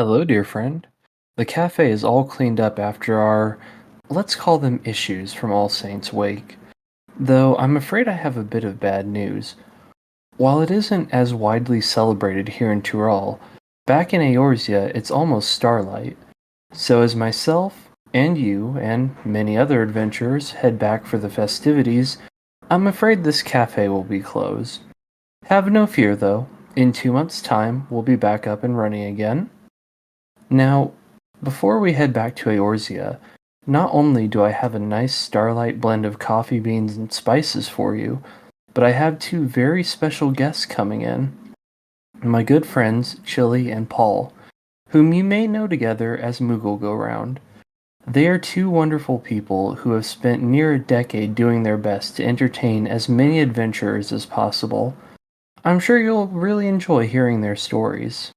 Hello, dear friend. The cafe is all cleaned up after our, let's call them issues from All Saints' Wake. Though I'm afraid I have a bit of bad news. While it isn't as widely celebrated here in Tyrol, back in Eorzea it's almost Starlight. So as myself, and you, and many other adventurers head back for the festivities, I'm afraid this cafe will be closed. Have no fear, though. In 2 months' time, we'll be back up and running again. Now, before we head back to Eorzea, not only do I have a nice Starlight blend of coffee beans and spices for you, but I have two very special guests coming in. My good friends, Chille and Paul, whom you may know together as Moogle Go Round. They are two wonderful people who have spent near a decade doing their best to entertain as many adventurers as possible. I'm sure you'll really enjoy hearing their stories.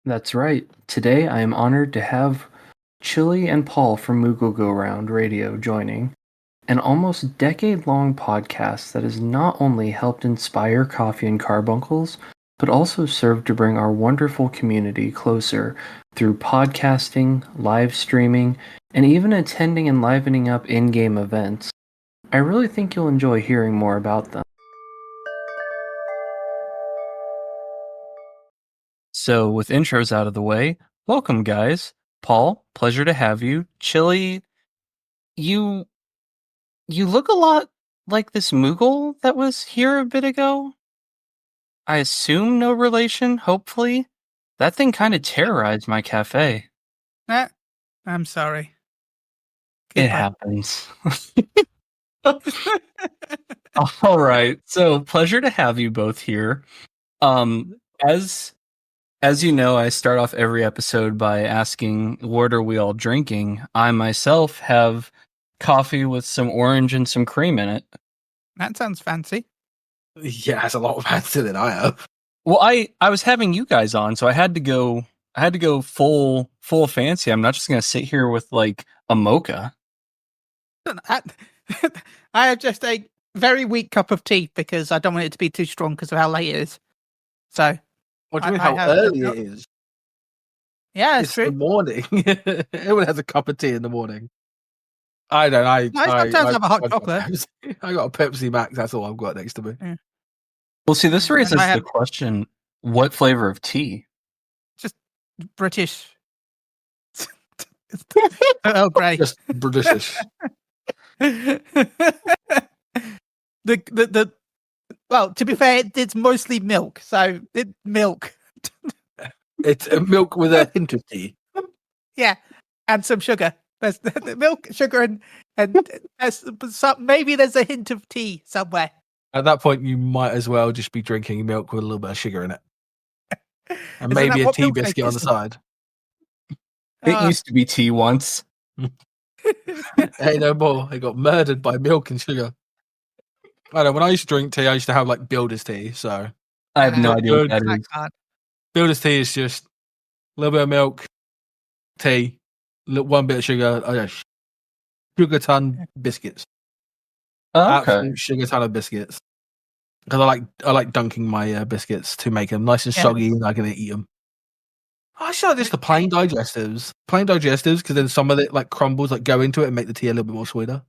That's right. Today I am honored to have Chille and Paul from Moogle Go Round Radio joining an almost decade-long podcast that has not only helped inspire Coffee and Carbuncles, but also served to bring our wonderful community closer through podcasting, live streaming, and even attending and livening up in-game events. I really think you'll enjoy hearing more about them. So, with intros out of the way, welcome, guys. Paul, pleasure to have you. Chille, you look a lot like this Moogle that was here a bit ago. I assume no relation, hopefully. That thing kind of terrorized my cafe. I'm sorry. It happens. All right. So, pleasure to have you both here. As you know, I start off every episode by asking, what are we all drinking? I myself have coffee with some orange and some cream in it. That sounds fancy. Yeah, it's a lot fancier than I have. Well, I was having you guys on, so I had to go full fancy. I'm not just gonna sit here with like a mocha. I have just a very weak cup of tea because I don't want it to be too strong because of how late it is. So, what do you mean how early it is? Yeah, it's true. The morning. Everyone has a cup of tea in the morning. I don't. I sometimes have a hot chocolate. I got a Pepsi Max. That's all I've got next to me. Yeah. Well, see, this raises the question: what flavor of tea? Just British. Oh, great. Just British. Well, to be fair, it's mostly milk. So milk. It's milk with a hint of tea. Yeah, and some sugar. There's milk, sugar, and maybe there's a hint of tea somewhere. At that point, you might as well just be drinking milk with a little bit of sugar in it, and maybe a tea biscuit on the side. It used to be tea once. Hey, no more. I got murdered by milk and sugar. I don't know. When I used to drink tea, I used to have like Builder's tea. So I have no idea what that is. Builder's tea is just a little bit of milk, tea, one bit of sugar, sugar ton biscuits. Oh, okay. Absolute sugar ton of biscuits. Because I like dunking my biscuits to make them nice and soggy, and I can eat them. I should have just the plain digestives. Because then some of it like crumbles, like go into it and make the tea a little bit more sweeter.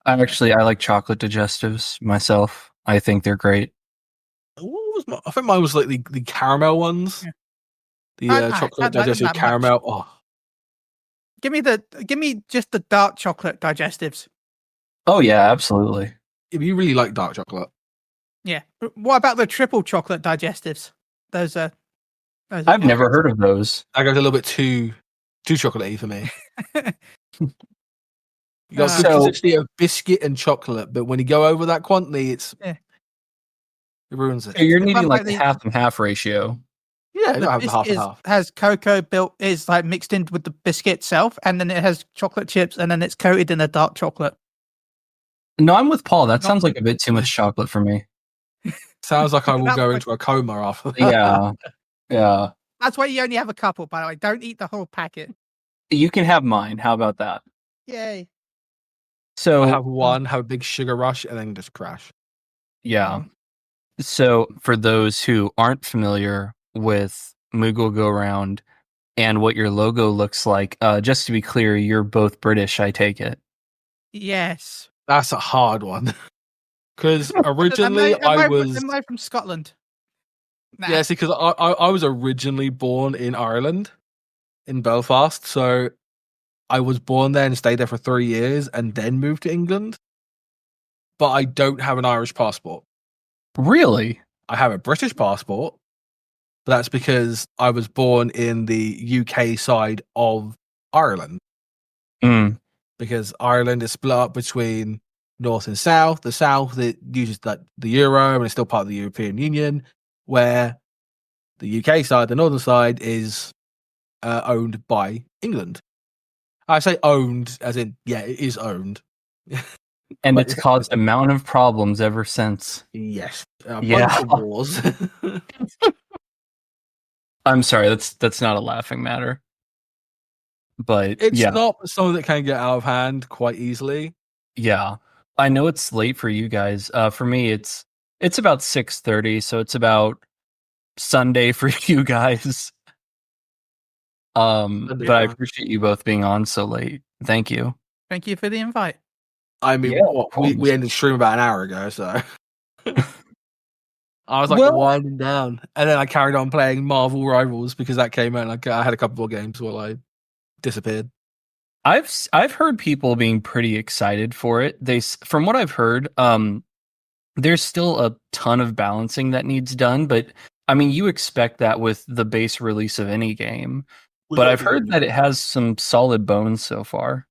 I like chocolate digestives myself. I think they're great. I think mine was like the caramel ones. Yeah. The chocolate digestive caramel. Oh. Give me just the dark chocolate digestives. Oh yeah, absolutely. If you really like dark chocolate. Yeah. What about the triple chocolate digestives? Those are I've never heard of those. That goes a little bit too chocolatey for me. You got good consistency of biscuit and chocolate, but when you go over that quantity, it ruins it. So you're needing like the half and half ratio. Yeah, you have half and half. Has cocoa is like mixed in with the biscuit itself, and then it has chocolate chips, and then it's coated in a dark chocolate. No, I'm with Paul. That sounds like a bit too much chocolate for me. Sounds like I will go into a coma after that. Yeah. That's why you only have a couple, by the way. Don't eat the whole packet. You can have mine. How about that? Yay. So I have one, have a big sugar rush, and then just crash. Yeah. So, for those who aren't familiar with Moogle Go Round and what your logo looks like, just to be clear, you're both British, I take it. Yes. That's a hard one. Because originally I was... Am I from Scotland? Nah. Yeah, see, because I was originally born in Ireland, in Belfast. So I was born there and stayed there for 3 years and then moved to England. But I don't have an Irish passport. Really? I have a British passport. But that's because I was born in the UK side of Ireland. Mm. Because Ireland is split up between North and South. The South, it uses the Euro and it's still part of the European Union, where the UK side, the Northern side, is owned by England. I say owned as in, yeah, it is owned. And it's caused a mountain of problems ever since. Yes. A Yeah. bunch of wars. I'm sorry, that's not a laughing matter. But It's yeah. not something that can get out of hand quite easily. Yeah. I know it's late for you guys. For me, it's about 6:30, so it's about Sunday for you guys. But I appreciate you both being on so late. Thank you. Thank you for the invite. I mean, Yeah, we ended stream about an hour ago, so I was like winding down, and then I carried on playing Marvel Rivals because that came out. And I had a couple more games while I disappeared. I've heard people being pretty excited for it. From what I've heard, there's still a ton of balancing that needs done, but I mean, you expect that with the base release of any game. But I've heard that it has some solid bones so far.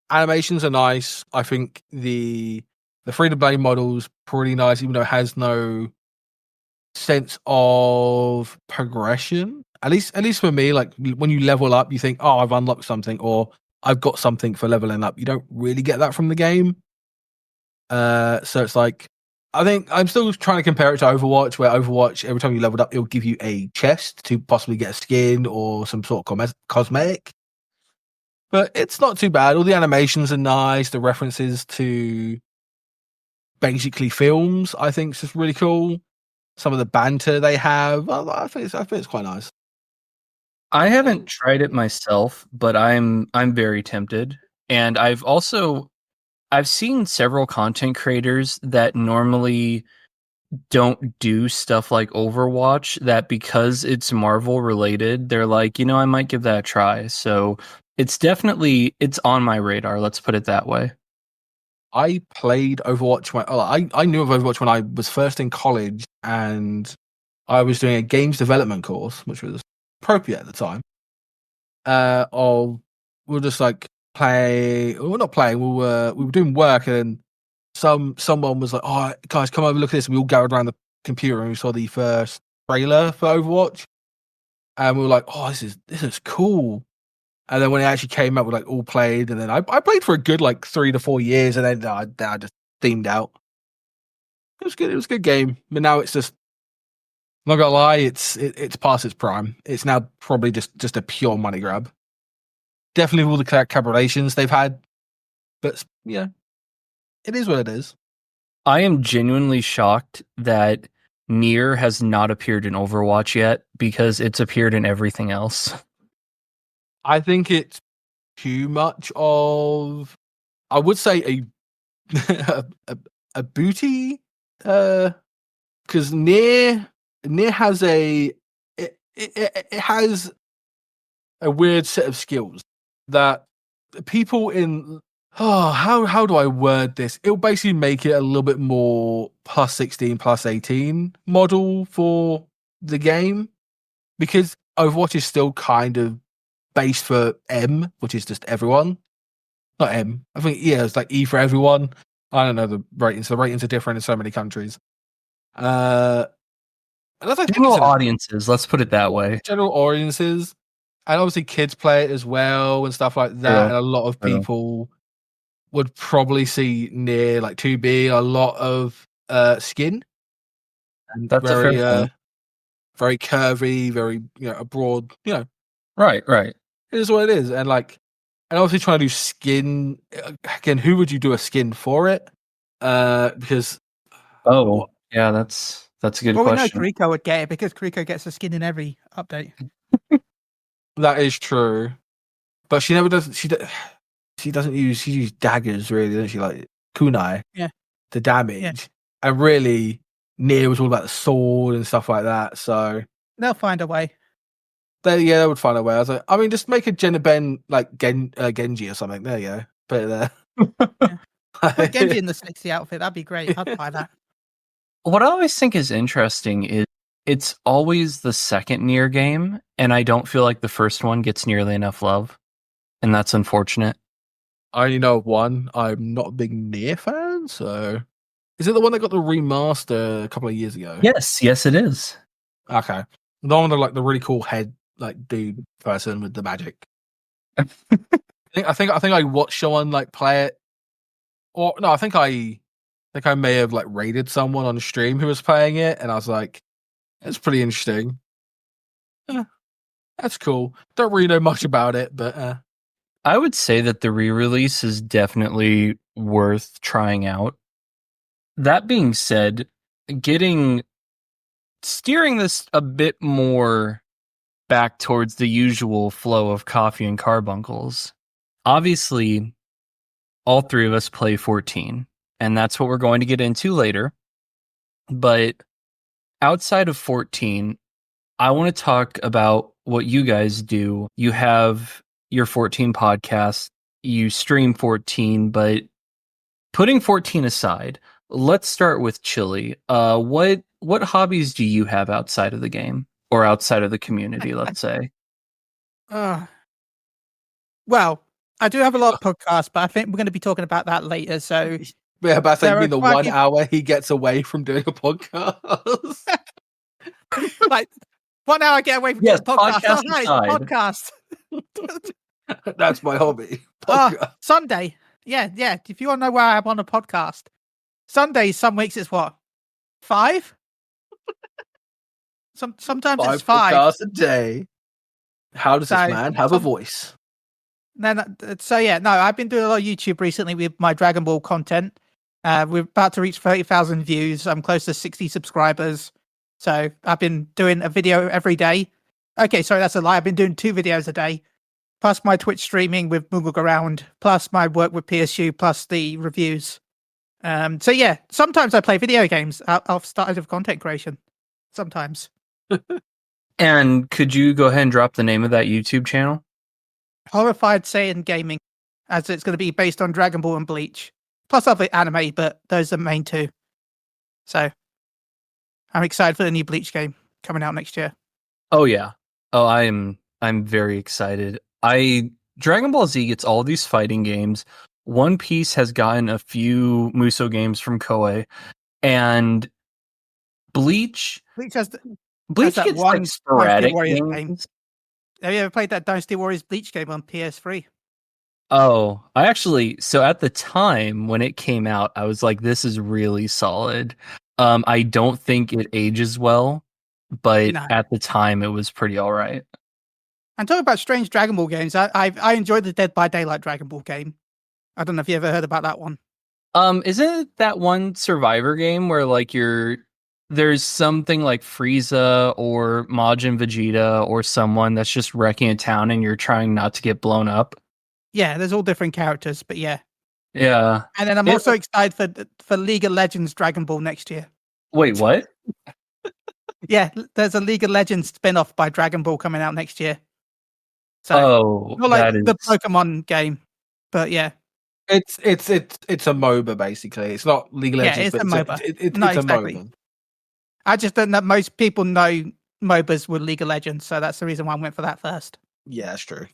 Animations are nice. I think the free-to-play model's pretty nice, even though it has no sense of progression. At least for me, like when you level up, you think, "Oh, I've unlocked something," or "I've got something for leveling up." You don't really get that from the game. So it's like, I think I'm still trying to compare it to Overwatch, where Overwatch, every time you leveled up, it'll give you a chest to possibly get a skin or some sort of cosmetic. But it's not too bad. All the animations are nice. The references to basically films, I think, is just really cool. Some of the banter they have, I think it's quite nice. I haven't tried it myself, but I'm very tempted. And I've seen several content creators that normally don't do stuff like Overwatch, that because it's Marvel related, they're like, I might give that a try. So it's on my radar, let's put it that way. I played Overwatch I knew of Overwatch when I was first in college, and I was doing a games development course, which was appropriate at the time. We'll just like play. We're not playing. We were doing work, and someone was like, "Oh, guys, come over, look at this." And we all gathered around the computer and we saw the first trailer for Overwatch, and we were like, "Oh, this is cool." And then when it actually came out, we like all played, and then I played for a good like 3 to 4 years, and then I just themed out. It was good. It was a good game, but now it's just, I'm not gonna lie, it's past its prime. It's now probably just a pure money grab. Definitely all the collaborations they've had, but yeah, it is what it is. I am genuinely shocked that Nier has not appeared in Overwatch yet, because it's appeared in everything else. I think it's too much of, I would say a booty, because Nier has it has a weird set of skills that people in, how do I word this? It'll basically make it a little bit more plus 16, plus 18 model for the game, because Overwatch is still kind of based for M, which is just everyone. Not M. I think, yeah, it's like E for everyone. I don't know the ratings. The ratings are different in so many countries. General audiences, let's put it that way. General audiences. And obviously kids play it as well and stuff like that. And a lot of people would probably see Nier like 2B a lot of skin. And that's very, a fair point. Very curvy, very, a broad, Right. It is what it is. And obviously trying to do skin again, who would you do a skin for it? Because Yeah, that's a good Well, we know question. Kuriko would get it because Kuriko gets a skin in every update. That is true, but she never does. She doesn't use. She uses daggers, really, doesn't she? Like kunai, the damage, Yeah. and really, Nier was all about the sword and stuff like that. So They'll find a way. they would find a way. I was like, I mean, just make a Jeniben like Genji or something. There you go, put it there. Put Genji in the sexy outfit. That'd be great. I'd buy that. What I always think is interesting is it's always the second Nier game, and I don't feel like the first one gets nearly enough love, and that's unfortunate. I only know of one. I'm not a big Nier fan, so is it the one that got the remaster a couple of years ago? Yes, it is. Okay, the one with like the really cool head, like dude person with the magic. I think I watched someone like play it, or no, I think I may have like raided someone on stream who was playing it, and I was like, it's pretty interesting. That's cool. Don't really know much about it, but I would say that the re-release is definitely worth trying out. That being said, steering this a bit more back towards the usual flow of Coffee and Carbuncles. Obviously, all three of us play 14, and that's what we're going to get into later. But outside of 14, I want to talk about what you guys do. You have your 14 podcast, you stream 14, but putting 14 aside, let's start with Chille. What hobbies do you have outside of the game or outside of the community, let's say? Well, I do have a lot of podcasts, but I think we're going to be talking about that later. So yeah, but I mean the 1 few... hour he gets away from doing a podcast. Like 1 hour I get away from doing a podcast. It's a podcast. That's my hobby. Sunday. Yeah. If you want to know where I am on a podcast, Sundays, some weeks it's what? 5? Sometimes it's 5 podcasts a day. How does this man have a voice? I've been doing a lot of YouTube recently with my Dragon Ball content. We're about to reach 30,000 views. I'm close to 60 subscribers. So I've been doing a video every day. Okay, sorry, that's a lie. I've been doing 2 videos a day, plus my Twitch streaming with Moogle around, plus my work with PSU, plus the reviews. Sometimes I play video games. I've started with content creation. Sometimes. And could you go ahead and drop the name of that YouTube channel? Horrified Saiyan Gaming, as it's going to be based on Dragon Ball and Bleach, plus other anime, but those are the main 2. So I'm excited for the new Bleach game coming out next year. Oh yeah. Oh, I'm very excited. Dragon Ball Z gets all these fighting games. One Piece has gotten a few Muso games from Koei, and Bleach has gets like sporadic games. Have you ever played that Dynasty Warriors Bleach game on PS3? Oh, so at the time when it came out, I was like, this is really solid. I don't think it ages well, but at the time it was pretty all right. I'm talking about strange Dragon Ball games. I enjoyed the Dead by Daylight Dragon Ball game. I don't know if you ever heard about that one. Isn't it that one Survivor game where like there's something like Frieza or Majin Vegeta or someone that's just wrecking a town and you're trying not to get blown up? Yeah, there's all different characters, but yeah. Yeah. And then I'm also excited for League of Legends Dragon Ball next year. Wait, what? Yeah, there's a League of Legends spin-off by Dragon Ball coming out next year. So, not like the Pokemon game, but yeah. It's a MOBA basically. It's not League of Legends. Yeah, it's a MOBA. It's a MOBA. I just don't know most people know MOBAs with League of Legends, so that's the reason why I went for that first. Yeah, that's true.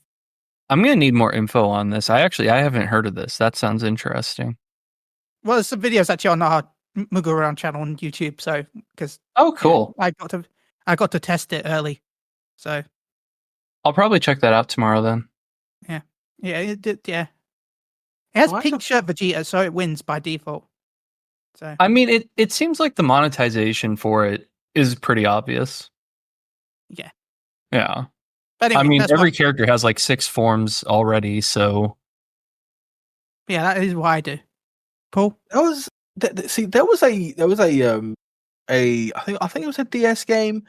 I'm gonna need more info on this. I haven't heard of this. That sounds interesting. Well, there's some videos actually on our Moogle Around channel on YouTube. So because cool, I got to test it early, so I'll probably check that out tomorrow then. Yeah, it did. Yeah, it has pink shirt Vegeta, so it wins by default. So I mean, it seems like the monetization for it is pretty obvious. Yeah. But anyway, I mean, every character has like 6 forms already, so yeah, that is what I do. Paul, there was a I think it was a DS game,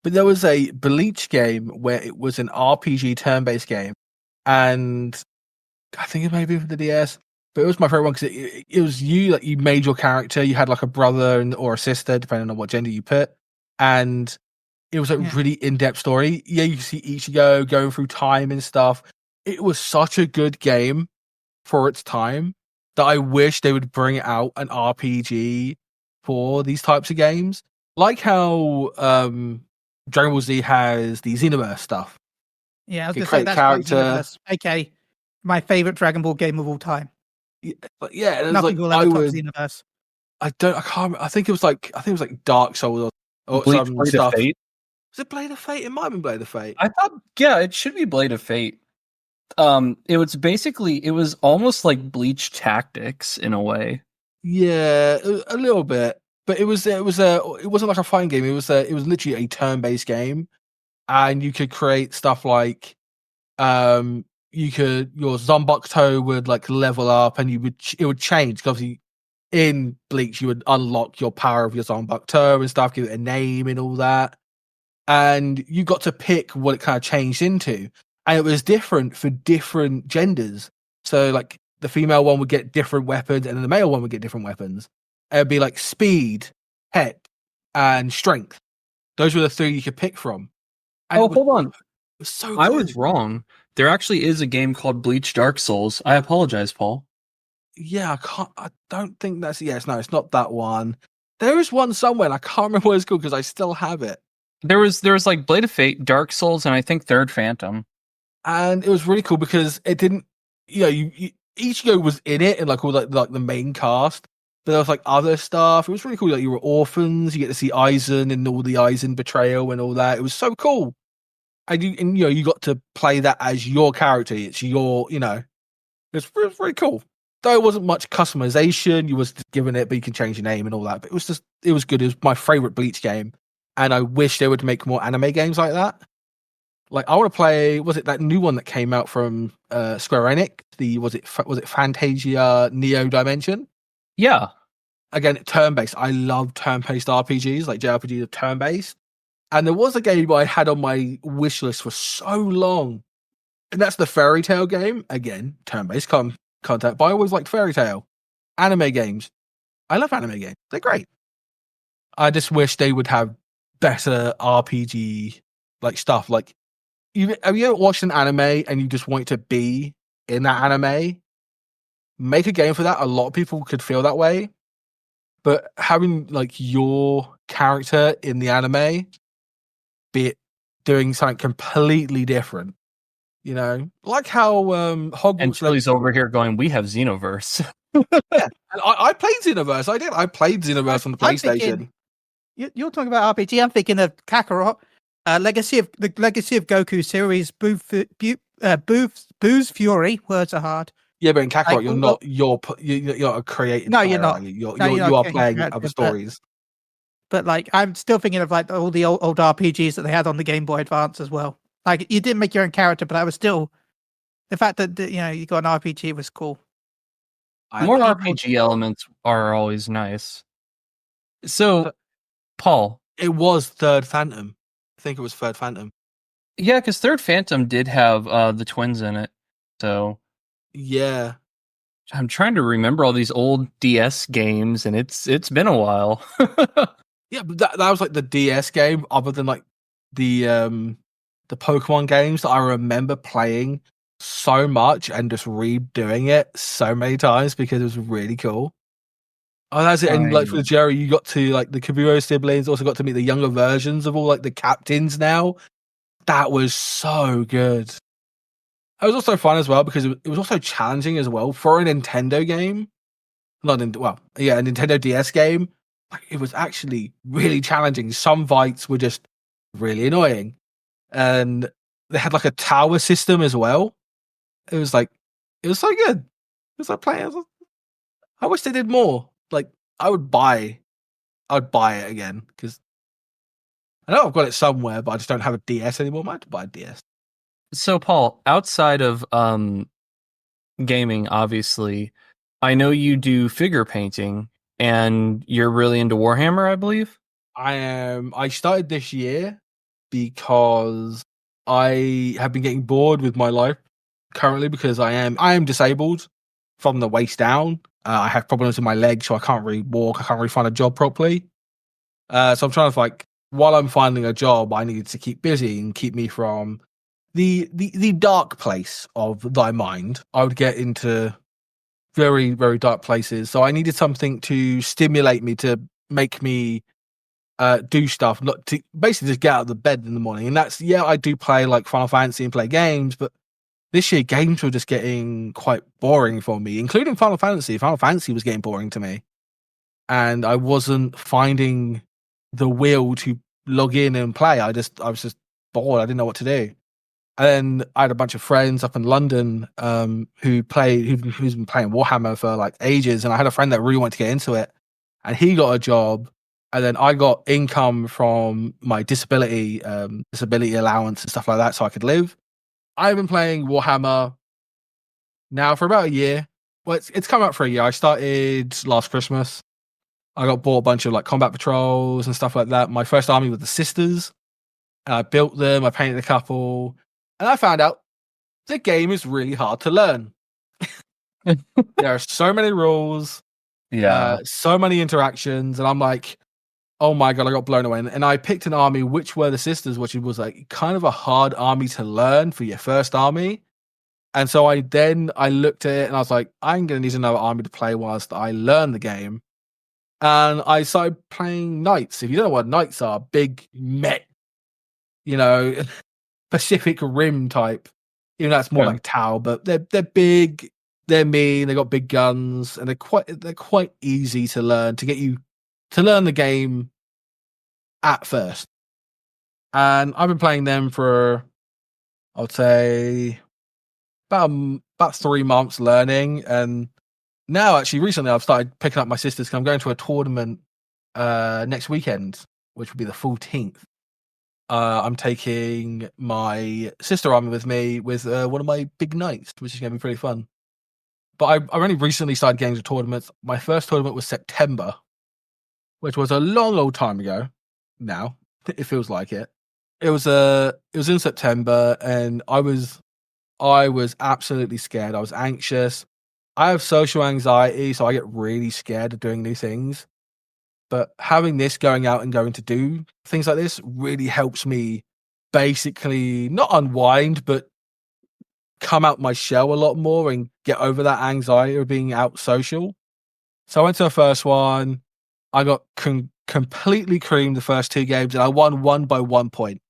but there was a Bleach game where it was an RPG turn-based game, and I think it may be for the DS. But it was my favorite one because it was you, like, you made your character. You had like a brother or a sister, depending on what gender you put, and it was a really in-depth story. Yeah, you see Ichigo going through time and stuff. It was such a good game for its time that I wish they would bring out an RPG for these types of games, like how Dragon Ball Z has the Xenoverse stuff. Yeah, I was You going to say create that's character. Xenoverse. Okay, my favorite Dragon Ball game of all time. Yeah, and it was Nothing like will ever top Xenoverse. I can't. I think it was like Dark Souls or Bleach some Blade stuff. of Fate. Was it Blade of Fate? It might have been Blade of Fate. I thought, yeah, it should be Blade of Fate. It was almost like Bleach Tactics in a way. Yeah, a little bit, but it wasn't like a fighting game. It was literally a turn-based game, and you could create stuff like your Zanbakuto would like level up, and it would change because obviously in Bleach you would unlock your power of your Zanbakuto and stuff, give it a name and all that, and you got to pick what it kind of changed into, and it was different for different genders. So like the female one would get different weapons, and then the male one would get different weapons. It'd be like speed, pet, and strength. Those were the three you could pick from. And hold on. It was so I good. was wrong. There actually is a game called Bleach Dark Souls. I apologize, Paul. Yeah, I don't think that's... Yes, no, it's not that one. There is one somewhere, and I can't remember what it's called because I still have it. There was like Blade of Fate, Dark Souls, and I think Third Phantom. And it was really cool because it didn't... Ichigo was in it, and like all like the main cast, but there was like other stuff. It was really cool. Like you were orphans, you get to see Aizen and all the Aizen betrayal and all that. It was so cool. And you got to play that as your character. It's your, it's very cool. Though it wasn't much customization, you was given it, but you can change your name and all that. But it was good. It was my favorite Bleach game, and I wish they would make more anime games like that. Like I want to play. Was it that new one that came out from Square Enix? Was it Fantasia Neo Dimension? Yeah. Again, turn-based. I love turn-based RPGs. Like JRPGs are turn-based. And there was a game I had on my wish list for so long, and that's the Fairy Tail game. Again, turn-based content, but I always liked Fairy Tail. Anime games. I love anime games. They're great. I just wish they would have better RPG like stuff. Like, have you ever watched an anime and you just want it to be in that anime? Make a game for that. A lot of people could feel that way. But having like your character in the anime, be it doing something completely different, like how Hogwarts. And Chille's over here going, "We have Xenoverse." Yeah, and I played Xenoverse. I did. I played Xenoverse on the PlayStation. You're talking about RPG. I'm thinking of Kakarot, Legacy of Goku series, Boo's Fury. Words are hard. Yeah, but in Kakarot, you're a creative. No, player, you're not. You are are playing other stories. But like, I'm still thinking of like all the old RPGs that they had on the Game Boy Advance as well. Like, you didn't make your own character, but I was still the fact that you got an RPG was cool. More RPG elements are always nice. So, Paul, it was Third Phantom. I think it was Third Phantom. Yeah, because Third Phantom did have the twins in it. So yeah, I'm trying to remember all these old DS games, and it's been a while. Yeah, but that was like the DS game, other than like the Pokemon games that I remember playing so much and just redoing it so many times because it was really cool. Oh, that's it. And like for Jerry, you got to like the Kabuto siblings, also got to meet the younger versions of all like the captains now. That was so good. It was also fun as well because it was also challenging as well for a Nintendo game. A Nintendo DS game. Like, it was actually really challenging. Some fights were just really annoying. And they had like a tower system as well. It was so good. It was like playing. I wish they did more. Like, I would buy it again because I know I've got it somewhere, but I just don't have a DS anymore. I might have to buy a DS. So, Paul, outside of gaming, obviously, I know you do figure painting, and you're really into Warhammer, I believe. I started this year because I have been getting bored with my life currently because I am disabled from the waist down. I have problems with my legs, so I can't really walk. I can't really find a job properly. So I'm trying to while I'm finding a job, I need to keep busy and keep me from the dark place of thy mind. I would get into very, very dark places. So I needed something to stimulate me, to make me do stuff, not to basically just get out of the bed in the morning. And that's, I do play like Final Fantasy and play games, but this year games were just getting quite boring for me, including Final Fantasy. Final Fantasy was getting boring to me. And I wasn't finding the will to log in and play. I was just bored. I didn't know what to do. And then I had a bunch of friends up in London who's been playing Warhammer for like ages. And I had a friend that really wanted to get into it. And he got a job. And then I got income from my disability allowance and stuff like that so I could live. I've been playing Warhammer now for about a year. Well, it's come out for a year. I started last Christmas. I got bought a bunch of like combat patrols and stuff like that. My first army was the Sisters. And I built them. I painted a couple. And I found out the game is really hard to learn. There are so many rules. Yeah. So many interactions. And I'm like, oh my God, I got blown away. And I picked an army, which were the Sisters, which was like kind of a hard army to learn for your first army. And so I looked at it and I was like, I'm going to need another army to play whilst I learn the game. And I started playing Knights. If you don't know what Knights are, big mech, Pacific Rim type. Even though that's more like Tau, but they're big, they're mean, they got big guns, and they're quite easy to learn, to get you to learn the game at first. And I've been playing them for, I would say, about 3 months learning. And now, actually, recently, I've started picking up my Sisters because I'm going to a tournament next weekend, which will be the 14th. I'm taking my sister army with me with one of my big Knights, which is going to be pretty fun. But I've only recently started getting to tournaments. My first tournament was September, which was a long, long time ago. Now it feels like it. It was in September, and I was absolutely scared. I was anxious. I have social anxiety, so I get really scared of doing new things. But having this, going out and going to do things like this really helps me basically not unwind, but come out my shell a lot more and get over that anxiety of being out social. So I went to the first one. I got completely creamed the first 2 games, and I won 1 by 1 point.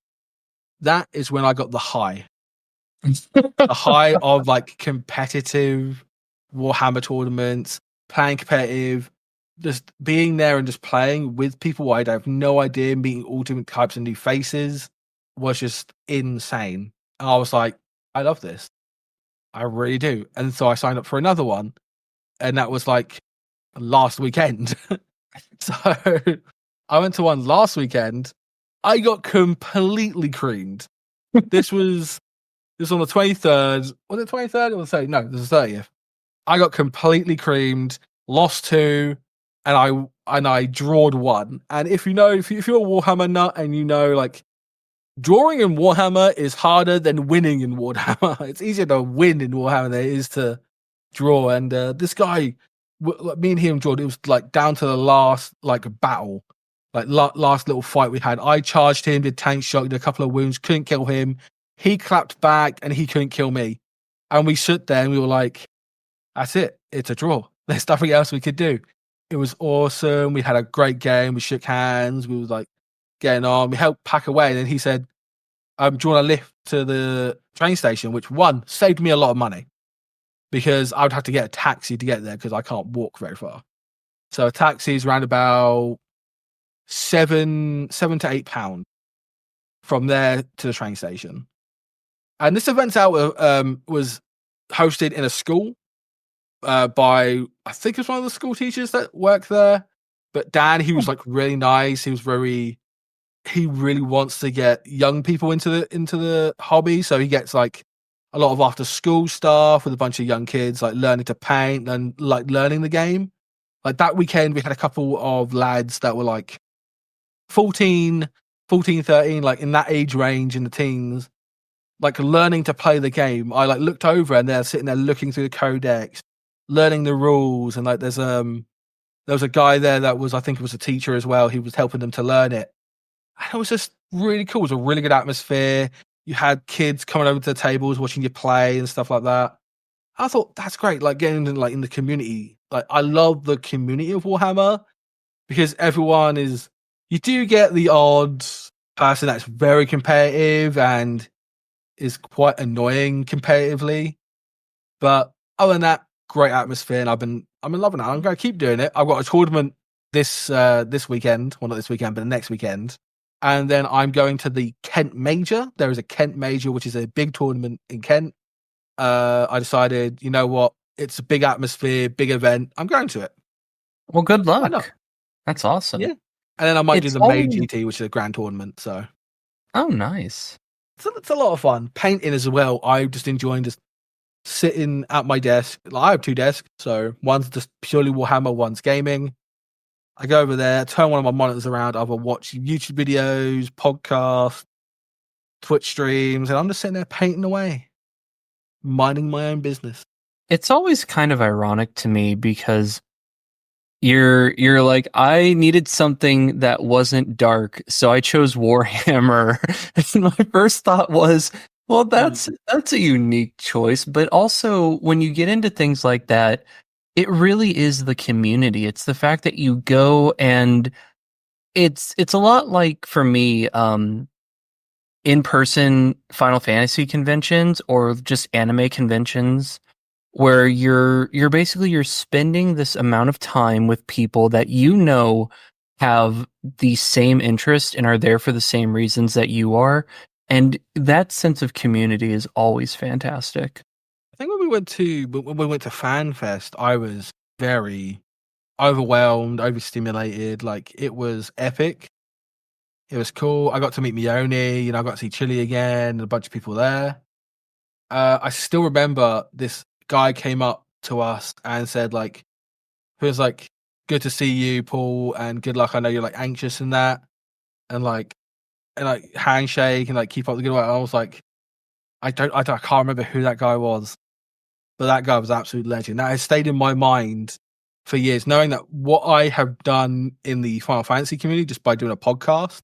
That is when I got the high. The high of like competitive Warhammer tournaments, playing competitive, just being there and just playing with people I have no idea, meeting all different types of new faces was just insane. And I was like, I love this. I really do. And so I signed up for another one. And that was like last weekend. So I went to one last weekend. I got completely creamed. This was on the 23rd. Was it 23rd or the 30th? No, this is the 30th. I got completely creamed, lost 2, and I drawed 1. And if you're a Warhammer nut and like drawing in Warhammer is harder than winning in Warhammer. It's easier to win in Warhammer than it is to draw. And this guy, me and him drawed. It was like down to the last like battle, like last little fight we had. I charged him, did tank shot, did a couple of wounds, couldn't kill him. He clapped back and he couldn't kill me. And we stood there and we were like, that's it. It's a draw. There's nothing else we could do. It was awesome. We had a great game. We shook hands. We was like getting on. We helped pack away. And then he said, do you want to lift to the train station? Which saved me a lot of money because I would have to get a taxi to get there because I can't walk very far. So a taxi is around about £7 to £8 from there to the train station. And this event was hosted in a school by, I think it was one of the school teachers that worked there. But Dan, he was like really nice. He really wants to get young people into the hobby. So he gets like a lot of after school stuff with a bunch of young kids, like learning to paint and like learning the game. Like that weekend, we had a couple of lads that were like 14, 13, like in that age range in the teens, like learning to play the game. I like looked over and they're sitting there looking through the codex, learning the rules, and like there was a guy there that was, I think it was a teacher as well. He was helping them to learn it. And it was just really cool. It was a really good atmosphere. You had kids coming over to the tables watching you play and stuff like that. I thought that's great. Like getting in the community. Like I love the community of Warhammer because everyone is. You do get the odd person that's very competitive and is quite annoying competitively, but other than that, great atmosphere, and I've been loving it. I'm going to keep doing it. I've got a tournament this weekend. Well, not this weekend, but the next weekend. And then I'm going to the Kent Major. There is a Kent Major, which is a big tournament in Kent. I decided, you know what? It's a big atmosphere, big event. I'm going to it. Well, good Why not? luck. That's awesome. Yeah. And then I might do It's the May always- GT, which is a grand tournament. So Oh, nice. it's a lot of fun. Painting as well. I'm just enjoying just sitting at my desk. I have 2 desks, so one's just purely Warhammer, one's gaming. I go over there, turn one of my monitors around, either watch YouTube videos, podcasts, Twitch streams, and I'm just sitting there painting away, minding my own business. It's always kind of ironic to me because you're like, I needed something that wasn't dark, so I chose Warhammer. And my first thought was, well, that's a unique choice. But also, when you get into things like that, it really is the community. It's the fact that you go and it's a lot like for me, in-person Final Fantasy conventions or just anime conventions where you're spending this amount of time with people that you know have the same interest and are there for the same reasons that you are, and that sense of community is always fantastic. I think when we went to FanFest, I was very overwhelmed, overstimulated. Like it was epic. It was cool. I got to meet Mione. I got to see Chille again, and a bunch of people there. I still remember this guy came up to us and said, like, he was like, "Good to see you, Paul, and good luck. I know you're like anxious and that," and handshake and like keep up the good work. I was like, I can't remember who that guy was, but that guy was an absolute legend. That has stayed in my mind for years, knowing that what I have done in the Final Fantasy community just by doing a podcast,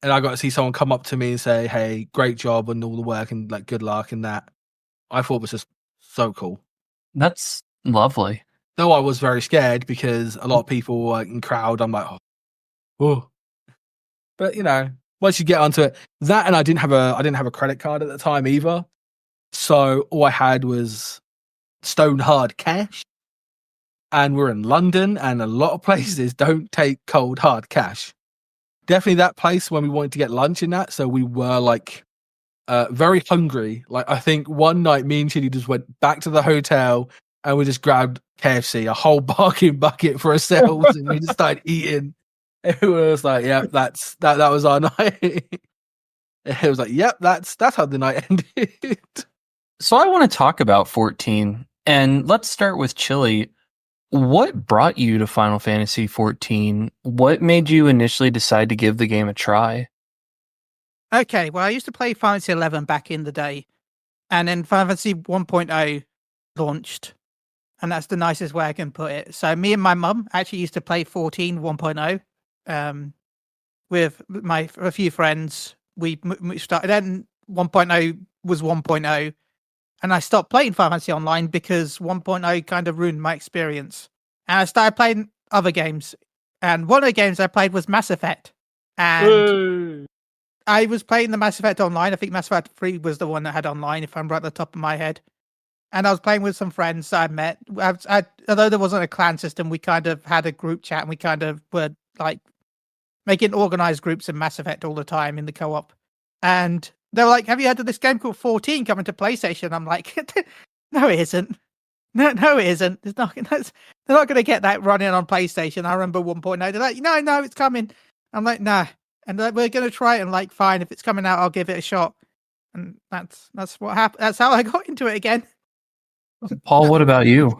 and I got to see someone come up to me and say, "Hey, great job and all the work and like good luck," and that I thought was just so cool. That's lovely. Though I was very scared because a lot of people were in crowd. I'm like, oh. But once you get onto it, that, and I didn't have a credit card at the time either. So all I had was stone hard cash. And we're in London, and a lot of places don't take cold hard cash. Definitely that place when we wanted to get lunch in that. So we were like very hungry. Like I think one night me and Chille just went back to the hotel and we just grabbed KFC, a whole bargain bucket for ourselves, and we just started eating. It was like, yeah, that was our night. It was like, yep, that's how the night ended. So I want to talk about 14, and let's start with Chille. What brought you to Final Fantasy 14? What made you initially decide to give the game a try? Okay, well, I used to play Final Fantasy 11 back in the day, and then Final Fantasy 1.0 launched, and that's the nicest way I can put it. So me and my mum actually used to play 14 1.0 with a few friends. We started, then 1.0 was 1.0, and I stopped playing Final Fantasy Online because 1.0 kind of ruined my experience. And I started playing other games, and one of the games I played was Mass Effect, and I was playing the Mass Effect Online. I think Mass Effect 3 was the one that had online, if I'm right at the top of my head. And I was playing with some friends I met. Although there wasn't a clan system, we kind of had a group chat, and we kind of were like making organized groups in Mass Effect all the time in the co-op. And they were like, "Have you heard of this game called 14 coming to PlayStation?" I'm like, "No, it isn't. No, it isn't. They're not going to get that running on PlayStation." I remember 1.0. They're like, "No, it's coming." I'm like, "Nah." And we're going to try it, and like, fine, if it's coming out, I'll give it a shot. And that's what happened. That's how I got into it again. Paul, what about you?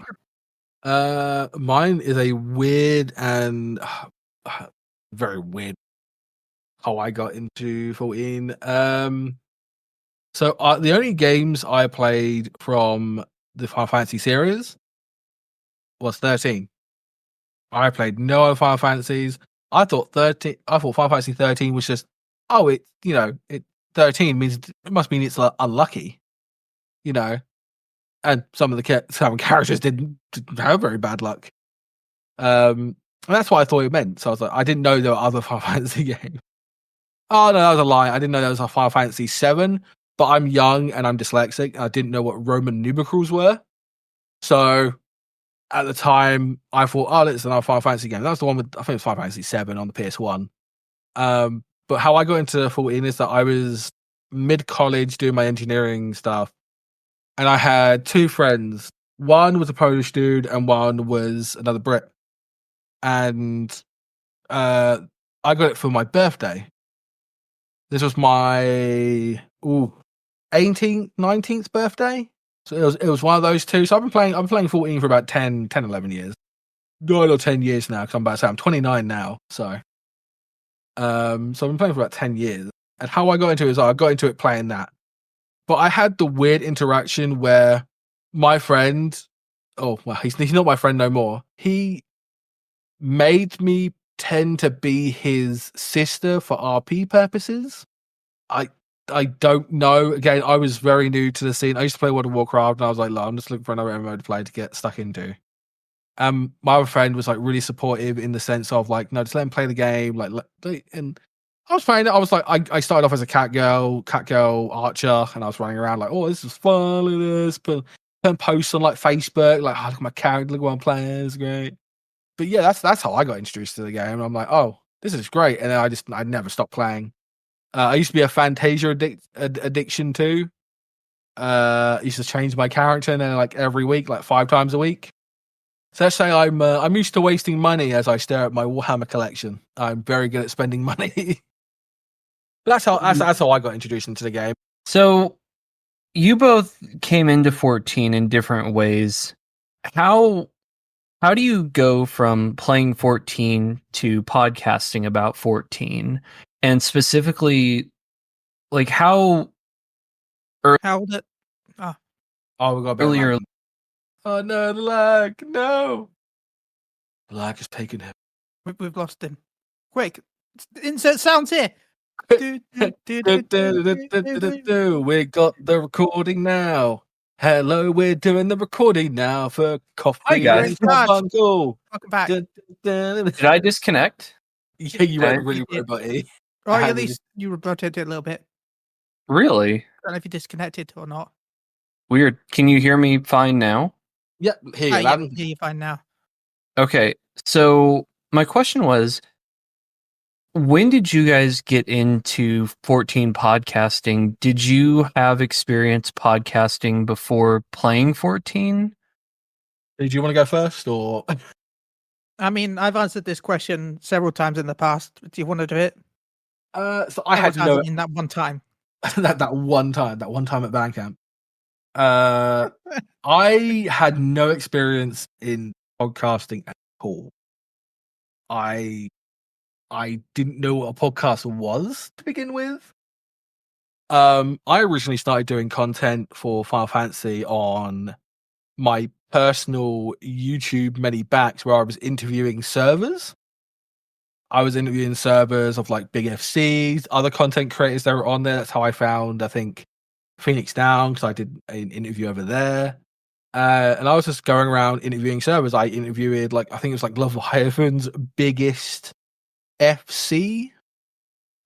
Mine is a weird and very weird how I got into 14. So the only games I played from the Final Fantasy series was 13. I played no other Final Fantasies. I thought Final Fantasy 13 was just, it 13 means it must mean it's unlucky, and some of the characters didn't have very bad luck. And that's what I thought it meant. So I was like, I didn't know there were other Final Fantasy games. Oh no, that was a lie. I didn't know there was a Final Fantasy 7, but I'm young and I'm dyslexic. And I didn't know what Roman numerals were. So at the time, I thought, it's another Final Fantasy game. That was the one with, I think it was Final Fantasy 7 on the PS1. But how I got into 14 is that I was mid-college doing my engineering stuff. And I had two friends. One was a Polish dude and one was another Brit. And I got it for my birthday. This was my 18th, 19th birthday. So it was one of those two. So I've been playing 14 for about 10, 11 years. 9 or 10 years now, because I'm about to say I'm 29 now. So I've been playing for about 10 years. And how I got into it is I got into it playing that. But I had the weird interaction where my friend, he's not my friend no more. He made me tend to be his sister for RP purposes. I don't know. Again, I was very new to the scene. I used to play World of Warcraft, and I was like, I'm just looking for another MMO to play to get stuck into. My other friend was like really supportive in the sense of like, no, just let him play the game. And I was playing it. I was like, I started off as a cat girl archer, and I was running around like, this is fun. Look at this. Put posts on like Facebook, like, look at my character, look what I'm playing. It's great. But yeah, that's how I got introduced to the game. And I'm like, this is great. And then I never stopped playing. I used to be a Fantasia addiction too. Used to change my character and then like every week, like 5 times a week. So let's say I'm used to wasting money as I stare at my Warhammer collection. I'm very good at spending money. That's how I got introduced into the game. So you both came into 14 in different ways. How do you go from playing 14 to podcasting about 14? And specifically, like how old it? We got a bit earlier. lag. Oh no, the lag! No, the lag has taken him. We've lost him. Quick, insert sounds here. We got the recording now. Hello, we're doing the recording now for Coffee Carbuncles. Welcome back. Did I disconnect? Yeah, you went really robot-y. Right, at least you rotated it a little bit. Really? I don't know if you disconnected or not. Weird. Can you hear me fine now? Yep, hear you fine now. Okay, so my question was, when did you guys get into 14 podcasting? Did you have experience podcasting before playing 14? Did you want to go first, or? I mean, I've answered this question several times in the past. Do you want to do it? So I had in that one time. that one time at Bandcamp. I had no experience in podcasting at all. I didn't know what a podcast was to begin with. I originally started doing content for Final Fantasy on my personal YouTube many backs, where I was interviewing servers. I was interviewing servers of like big FCs, other content creators that were on there. That's how I found, I think, Phoenix Down, because I did an interview over there. And I was just going around interviewing servers. I interviewed I think it was like Leviathan's biggest FC,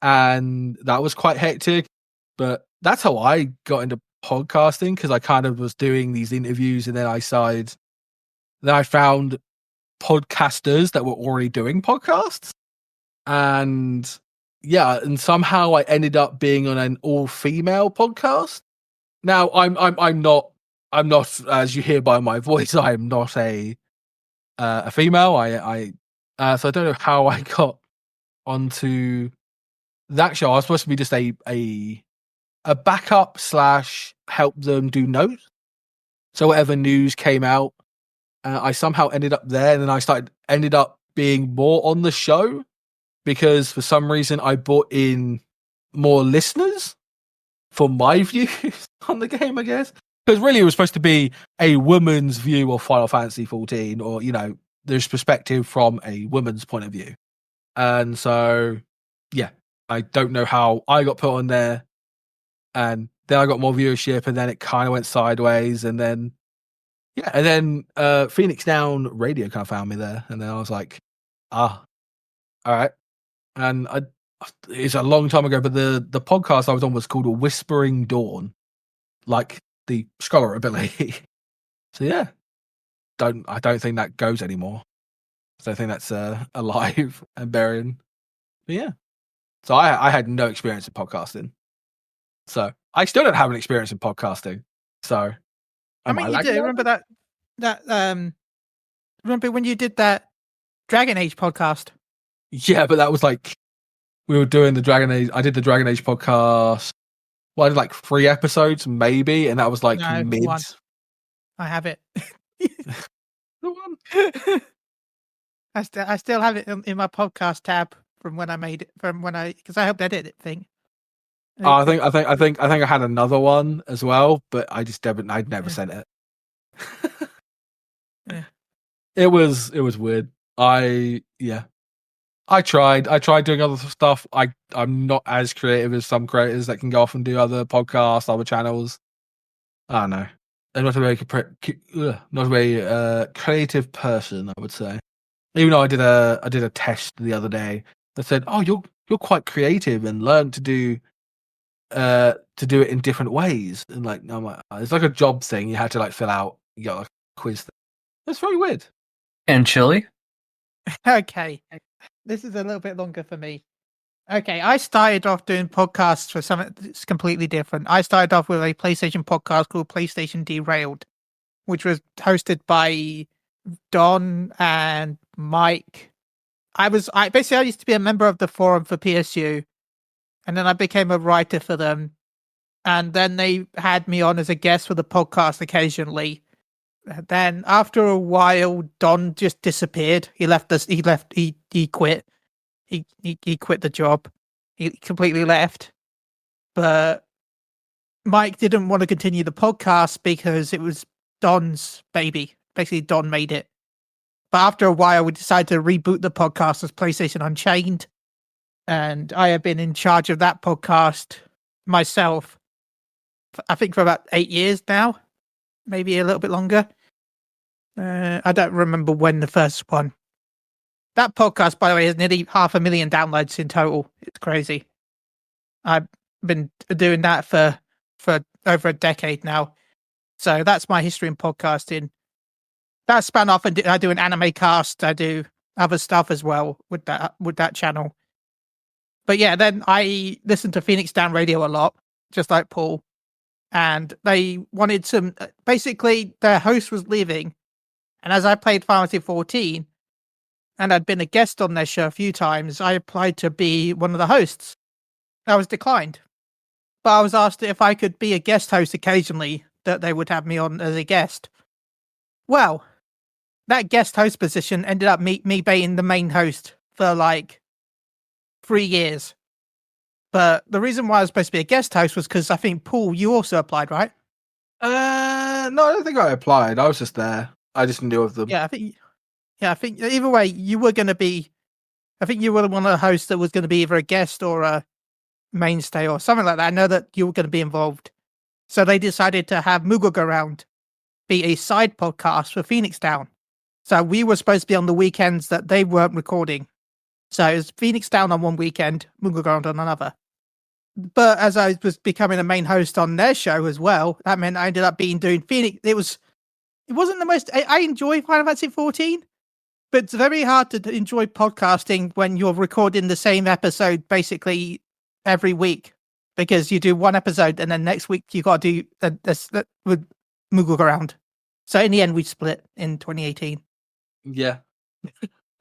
and that was quite hectic. But that's how I got into podcasting, because I kind of was doing these interviews, and then I found podcasters that were already doing podcasts. And somehow I ended up being on an all-female podcast. Now I'm not, as you hear by my voice, I am not a female. So I don't know how I got onto that show. I was supposed to be just a backup / help them do notes. So whatever news came out, I somehow ended up there, and then I ended up being more on the show. because for some reason I brought in more listeners for my views on the game, I guess. Because really it was supposed to be a woman's view of Final Fantasy 14, or, there's perspective from a woman's point of view. And so, yeah, I don't know how I got put on there. And then I got more viewership, and then it kind of went sideways. And then, Phoenix Down Radio kind of found me there. And then I was like, all right. And it's a long time ago, but the podcast I was on was called A Whispering Dawn, like the scholar ability. So yeah, I don't think that goes anymore. So I think that's alive and burying. But yeah, so I had no experience in podcasting. So I still don't have an experience in podcasting. So I mean, you did remember remember when you did that Dragon Age podcast? Yeah, but that was like we were doing the Dragon Age. I did the Dragon Age podcast. Well, I did like 3 episodes, maybe, and that was like mid. One. I have it. The one. I still have it in my podcast tab from when I made it. Because I helped edit it thing. I think I had another one as well, but I just I'd never sent it. Yeah. It was weird. I tried doing other stuff. I'm not as creative as some creators that can go off and do other podcasts, other channels. I don't know. I'm not a very creative person, I would say. Even though I did a test the other day that said, "Oh, you're quite creative and learn to do it in different ways." And I'm like, it's like a job thing. You had to fill out. You got a quiz thing. That's very weird. And Chille? Okay. This is a little bit longer for me. Okay, I started off doing podcasts for something that's completely different. I started off with a PlayStation podcast called PlayStation Derailed, which was hosted by Don and Mike. I used to be a member of the forum for PSU, and then I became a writer for them. And then they had me on as a guest for the podcast occasionally. Then after a while, Don just disappeared. He left us. He quit. He quit the job. He completely left. But Mike didn't want to continue the podcast because it was Don's baby. Basically, Don made it. But after a while, we decided to reboot the podcast as PlayStation Unchained. And I have been in charge of that podcast myself, I think, for about 8 years now. Maybe a little bit longer. I don't remember when the first one. That podcast, by the way, has nearly 500,000 downloads in total. It's crazy. I've been doing that for over a decade now. So that's my history in podcasting. That span off, and I do an anime cast. I do other stuff as well with that channel. But yeah, then I listened to Phoenix Down Radio a lot, just like Paul. And they wanted some. Basically, their host was leaving, and as I played Final Fantasy 14, and I'd been a guest on their show a few times, I applied to be one of the hosts. I was declined, but I was asked if I could be a guest host occasionally. That they would have me on as a guest. Well, that guest host position ended up me being the main host for 3 years. But the reason why I was supposed to be a guest host was because I think, Paul, you also applied, right? No, I don't think I applied. I was just there. I just knew of them. Yeah, I think either way, you were going to be. I think you were one of the hosts that was going to be either a guest or a mainstay or something like that. I know that you were going to be involved. So they decided to have Moogle Go Round be a side podcast for Phoenix Down. So we were supposed to be on the weekends that they weren't recording. So it was Phoenix Down on one weekend, Moogle Go Round on another. But as I was becoming a main host on their show as well, that meant I ended up doing Phoenix. It wasn't the most. I enjoy Final Fantasy 14, but it's very hard to enjoy podcasting when you're recording the same episode basically every week, because you do one episode and then next week you got to do with Moogle Go Round. So in the end, we split in 2018. Yeah.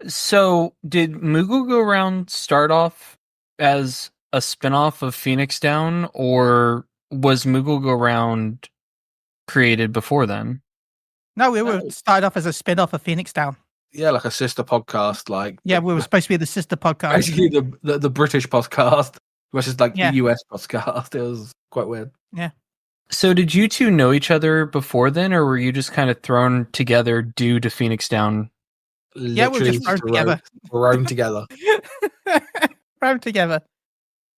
So did Moogle Go Round start off as a spinoff of Phoenix Down, or was Moogle Go Round created before then? No, we were started off as a spin-off of Phoenix Down. like a sister podcast. Like Yeah, we were supposed to be the sister podcast. basically the British podcast versus like Yeah. the US podcast. It was quite weird. Yeah. So did you two know each other before then, or were you just kind of thrown together due to Phoenix Down? Yeah, we're just thrown together. Thrown together. Thrown together.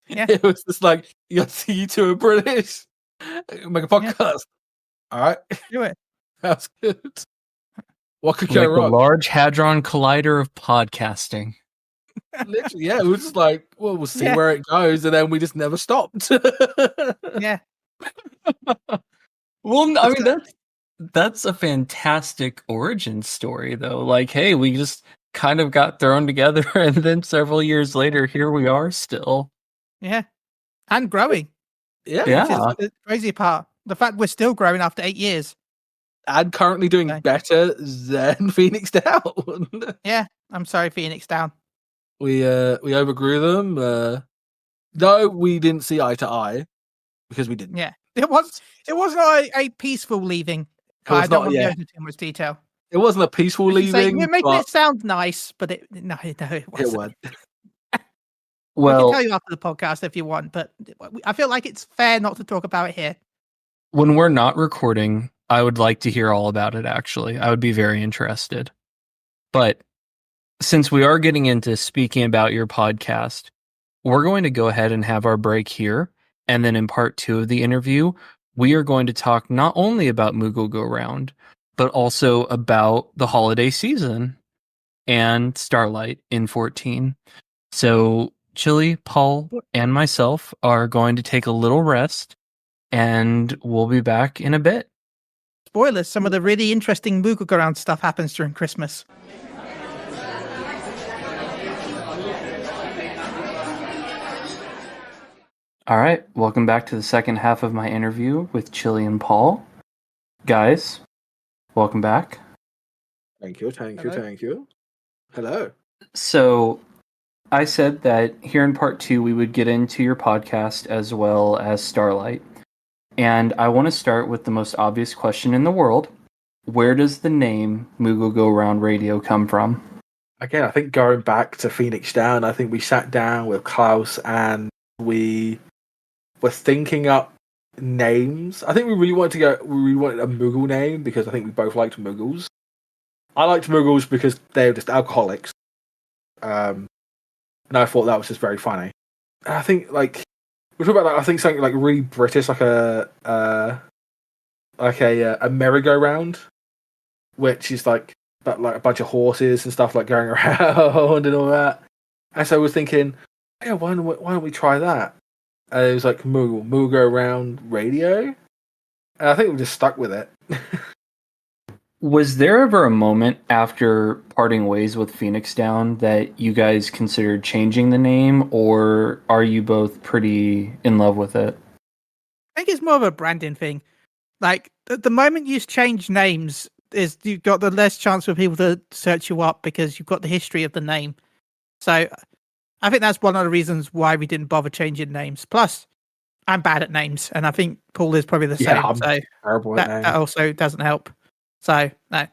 Yeah. It was just like, you two are British. Make a podcast. All right. Do it. That's good. What could Like go the wrong? Large Hadron Collider of podcasting. Literally, yeah. It was just like, well, we'll see Yeah. where it goes, and then we just never stopped. Yeah. Well, I mean that's a fantastic origin story, though. Like, hey, we just kind of got thrown together, and then several years later, here we are still. Yeah. And growing. Yeah. Yeah. Which is the crazy part. The fact we're still growing after 8 years. And currently doing Okay. better than Phoenix Down. Yeah. I'm sorry, Phoenix Down. We overgrew them. No, we didn't see eye to eye because we didn't. Yeah. It wasn't a peaceful leaving. It was I don't not, want to yeah. go into too much detail. It wasn't a peaceful Let's just say leaving. we're making but it sound nice, but it wasn't. it was. We can Well, tell you after the podcast if you want, but I feel like it's fair not to talk about it here. when we're not recording, I would like to hear all about it, actually. I would be very interested. But since we are getting into speaking about your podcast, we're going to go ahead and have our break here. And then in part 2 of the interview, we are going to talk not only about Moogle Go Round, but also about the holiday season and Starlight in 14. So Chille, Paul, and myself are going to take a little rest, and we'll be back in a bit. Spoilers, some of the really interesting Moogle Go Round stuff happens during Christmas. All right, welcome back to the second half of my interview with Chille and Paul. Guys, welcome back. Thank you. Hello. Hello. So, I said that here in part 2 we would get into your podcast as well as Starlight. And I want to start with the most obvious question in the world. Where does the name Moogle Go Round Radio come from? Again, I think going back to Phoenix Down, I think we sat down with Klaus and we were thinking up names. I think we really wanted a Moogle name because I think we both liked Moogles. I liked Moogles because they were just alcoholics. And I thought that was just very funny. And I think like we're talking about I think something like really British, like a merry-go-round, which is like a bunch of horses and stuff like going around and all that. And so I was thinking, yeah, why don't we try that? And it was like Moogle Go Round Radio. And I think we just stuck with it. Was there ever a moment after parting ways with Phoenix Down that you guys considered changing the name, or are you both pretty in love with it? I think it's more of a branding thing. Like, the moment you change names, is you've got the less chance for people to search you up because you've got the history of the name. So I think that's one of the reasons why we didn't bother changing names. Plus, I'm bad at names, and I think Paul is probably the same. I'm So terrible at names. that also doesn't help. So, no.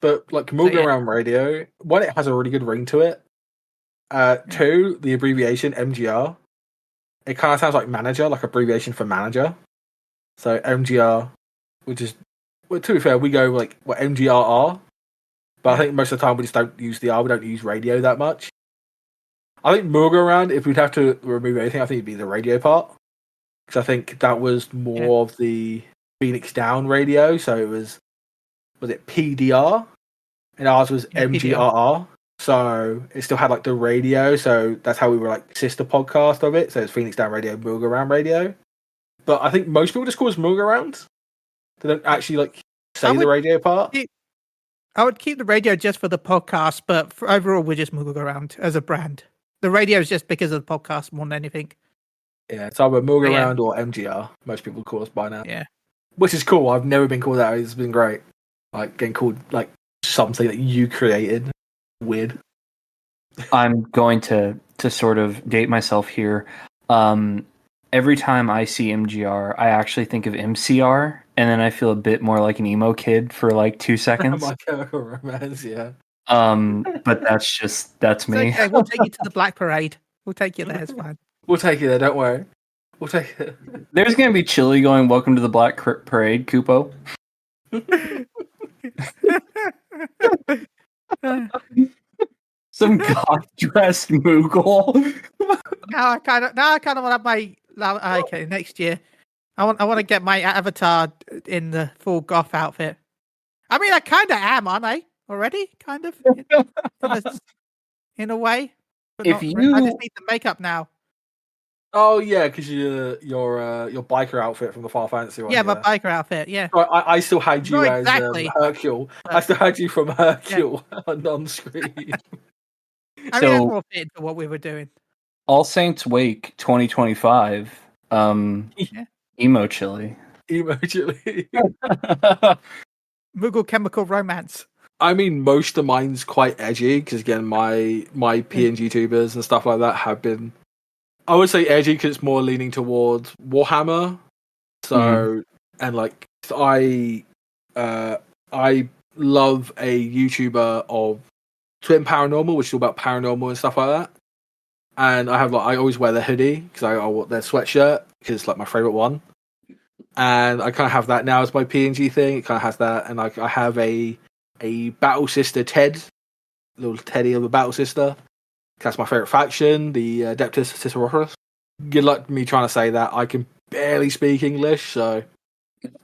But like Moogle Go Round Radio, one, it has a really good ring to it. Two, the abbreviation MGR, it kind of sounds like manager, like abbreviation for manager. So MGR, which is, well, to be fair, we go like what MGRR, but I think most of the time we just don't use the R. We don't use radio that much. I think Moogle Go Round, if we'd have to remove anything, I think it'd be the radio part, because I think that was more of the Phoenix Down radio. So it was it PDR, and ours was MGRR. So it still had like the radio. So that's how we were like sister podcast of it. So it's Phoenix Down Radio, Moogle Go Round Radio. But I think most people just call us Moogle Go Round. They don't actually like say the radio part. I would keep the radio just for the podcast, but for overall, we're just Moogle Go Round as a brand. The radio is just because of the podcast more than anything. Yeah, it's either Moogle Go Round or MGR. Most people call us by now. Yeah. Which is cool. I've never been called that. It's been great. Like getting called like something that you created. Weird. I'm going to sort of date myself here. Every time I see MGR, I actually think of MCR, and then I feel a bit more like an emo kid for like 2 seconds. My Chemical Romance, yeah. But that's me. Okay, we'll take you to the Black Parade. We'll take you there. It's fine. We'll take you there. Don't worry. We'll take it. There's gonna be Chille going, "Welcome to the Black Parade, Kupo." Some goth dressed Moogle. Now I kind of want to have my okay next year. I want to get my avatar in the full goth outfit. I mean, I kind of am, aren't I? Already, kind of, in a way. But If I you- just need the makeup now. Oh yeah, because your biker outfit from the Final Fantasy one. Yeah, my biker outfit. Yeah. I still had you Not as exactly. Hercule. I still had you from Hercule on screen. I mean, that's more fit into what we were doing. All Saints Wake 2025. Emo Chille. Emotionally. Moogle Chemical Romance. I mean, most of mine's quite edgy because again, my PNG tubers and stuff like that have been. I would say edgy because it's more leaning towards Warhammer. So and like I love a YouTuber of Twin Paranormal, which is all about paranormal and stuff like that. And I have I always wear their hoodie because I wear their sweatshirt because it's like my favorite one. And I kind of have that now as my PNG thing. It kind of has that, and I have a Battle Sister Ted, little Teddy of a Battle Sister. That's my favorite faction, the Adeptus Sisteroris. Good luck me trying to say that. I can barely speak English, so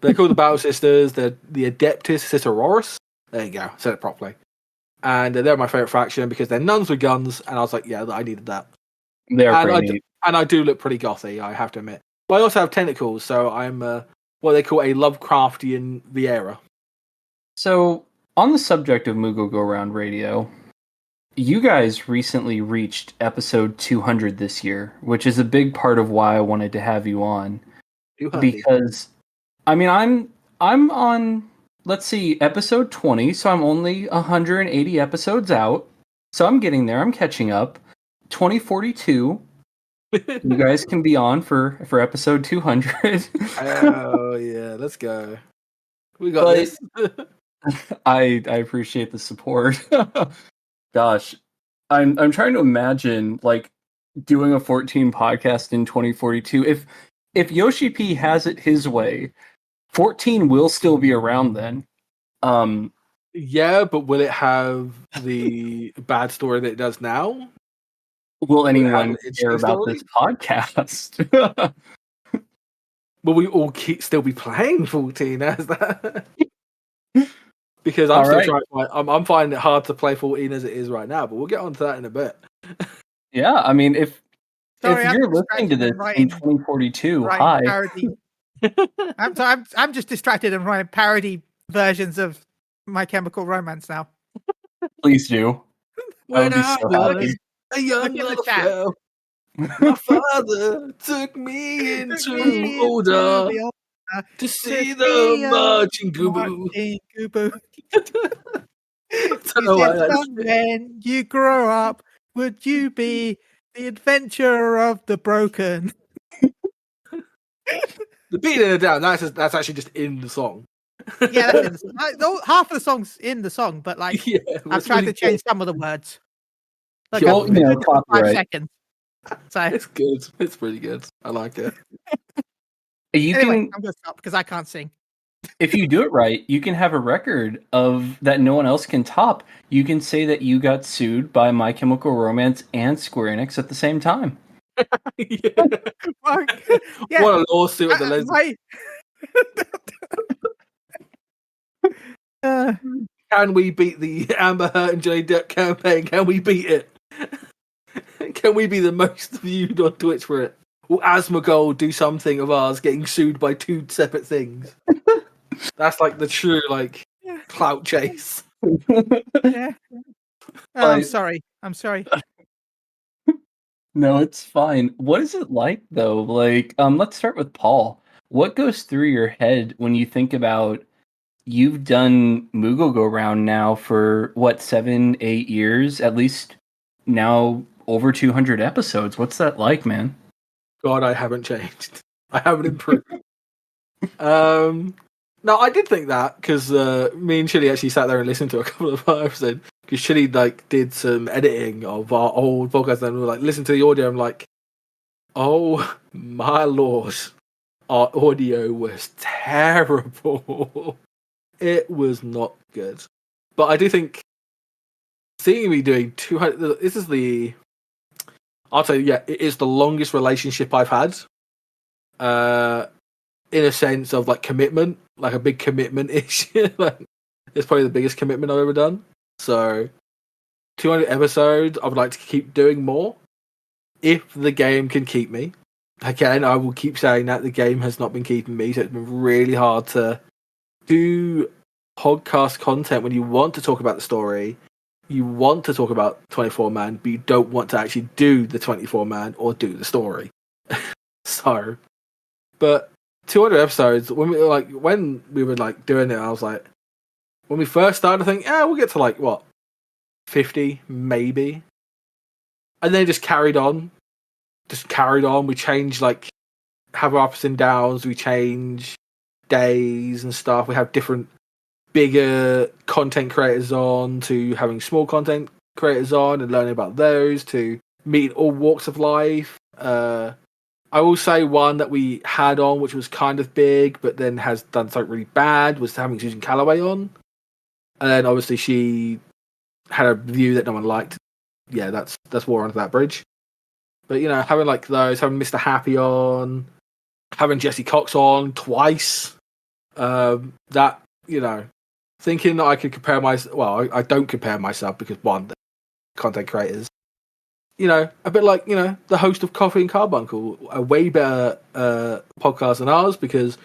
they're called the Battle Sisters. They're the Adeptus Sisteroris. There you go, said it properly. And they're my favorite faction because they're nuns with guns, and I was like, yeah, I needed that. And I do look pretty gothy, I have to admit. But I also have tentacles, so I'm what they call a Lovecraftian Vieira. So, on the subject of Moogle Go Round Radio, you guys recently reached episode 200 this year, which is a big part of why I wanted to have you on. 200. Because, I mean, I'm on, let's see, episode 20, so I'm only 180 episodes out. So I'm getting there, I'm catching up. 2042, you guys can be on for episode 200. Oh, yeah, let's go. We got this. I appreciate the support. Gosh, I'm trying to imagine like doing a 14 podcast in 2042. If Yoshi P has it his way, 14 will still be around then. Yeah, but will it have the bad story that it does now? Will anyone care about this podcast? Will we all still be playing 14 as that? Because I'm finding it hard to play 14 as it is right now, but we'll get onto that in a bit. Yeah, I mean, if you're I'm listening to this in 2042, hi. I'm just distracted and writing parody versions of My Chemical Romance now. Please do. When I would be so happy. a young girl, my father took me into older to see the marching Gubu. When you grow up, would you be the adventurer of the broken? The beating it down, that's actually just in the song. Yeah, that's in the song. Half of the song's in the song, but like I've tried to change some of the words. Like, Well, I've been doing it for 5 copyright. seconds. So It's good. It's pretty good. I like it. anyway, I'm gonna stop because I can't sing. If you do it right, you can have a record of that no one else can top. You can say that you got sued by My Chemical Romance and Square Enix at the same time. Yeah. Yeah. What a lawsuit at the lesbian. Can we beat the Amber Heard and Johnny Depp campaign? Can we beat it? Can we be the most viewed on Twitch for it? Will Asmongold do something of ours getting sued by 2 separate things? That's like the true clout chase. Yeah. Oh, I'm sorry. No, it's fine. What is it like though? Like, let's start with Paul. What goes through your head when you think about you've done Moogle Go Round now for what, 7-8 years? At least now over 200 episodes. What's that like, man? God, I haven't changed. I haven't improved. No, I did think that because me and Chille actually sat there and listened to a couple of our episodes because Chille did some editing of our old podcast and we were listened to the audio. I'm like, oh my lord, our audio was terrible. It was not good. But I do think seeing me doing 200, this is I'll tell you, it is the longest relationship I've had. In a sense of commitment, a big commitment issue. It's probably the biggest commitment I've ever done. So 200 episodes, I would like to keep doing more. If the game can keep me. Again, I will keep saying that the game has not been keeping me, so it's been really hard to do podcast content when you want to talk about the story, you want to talk about 24-man, but you don't want to actually do the 24-man or do the story. So, but 200 episodes, when we were doing it, I was like, when we first started, I think, we'll get to 50 maybe, and then just carried on. We changed have our ups and downs. We change days and stuff. We have different bigger content creators on to having small content creators on and learning about those to meeting all walks of life. I will say one that we had on, which was kind of big, but then has done something really bad, was having Susan Calloway on. And then obviously she had a view that no one liked. Yeah, that's water under that bridge. But, having those, having Mr. Happy on, having Jesse Cox on twice, that, thinking that I could compare myself, well, I don't compare myself because, one, they're content creators. A bit like, the host of Coffee and Carbuncle, a way better podcast than ours because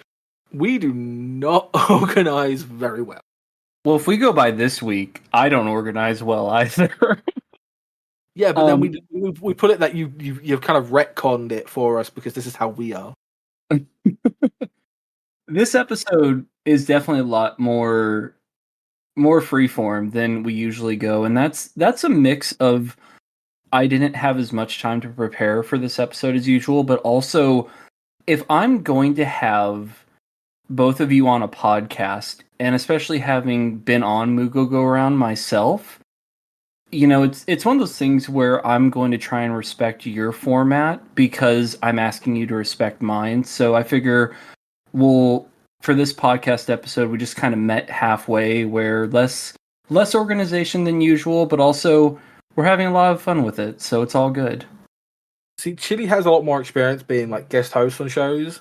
we do not organize very well. Well, if we go by this week, I don't organize well either. Yeah, but then we put it that you've kind of retconned it for us because this is how we are. This episode is definitely a lot more freeform than we usually go, and that's a mix of I didn't have as much time to prepare for this episode as usual, but also if I'm going to have both of you on a podcast, and especially having been on Moogle Go Around myself, it's one of those things where I'm going to try and respect your format because I'm asking you to respect mine. So I figure for this podcast episode, we just kind of met halfway where less organization than usual, but also we're having a lot of fun with it. So it's all good. See, Chille has a lot more experience being guest host on shows.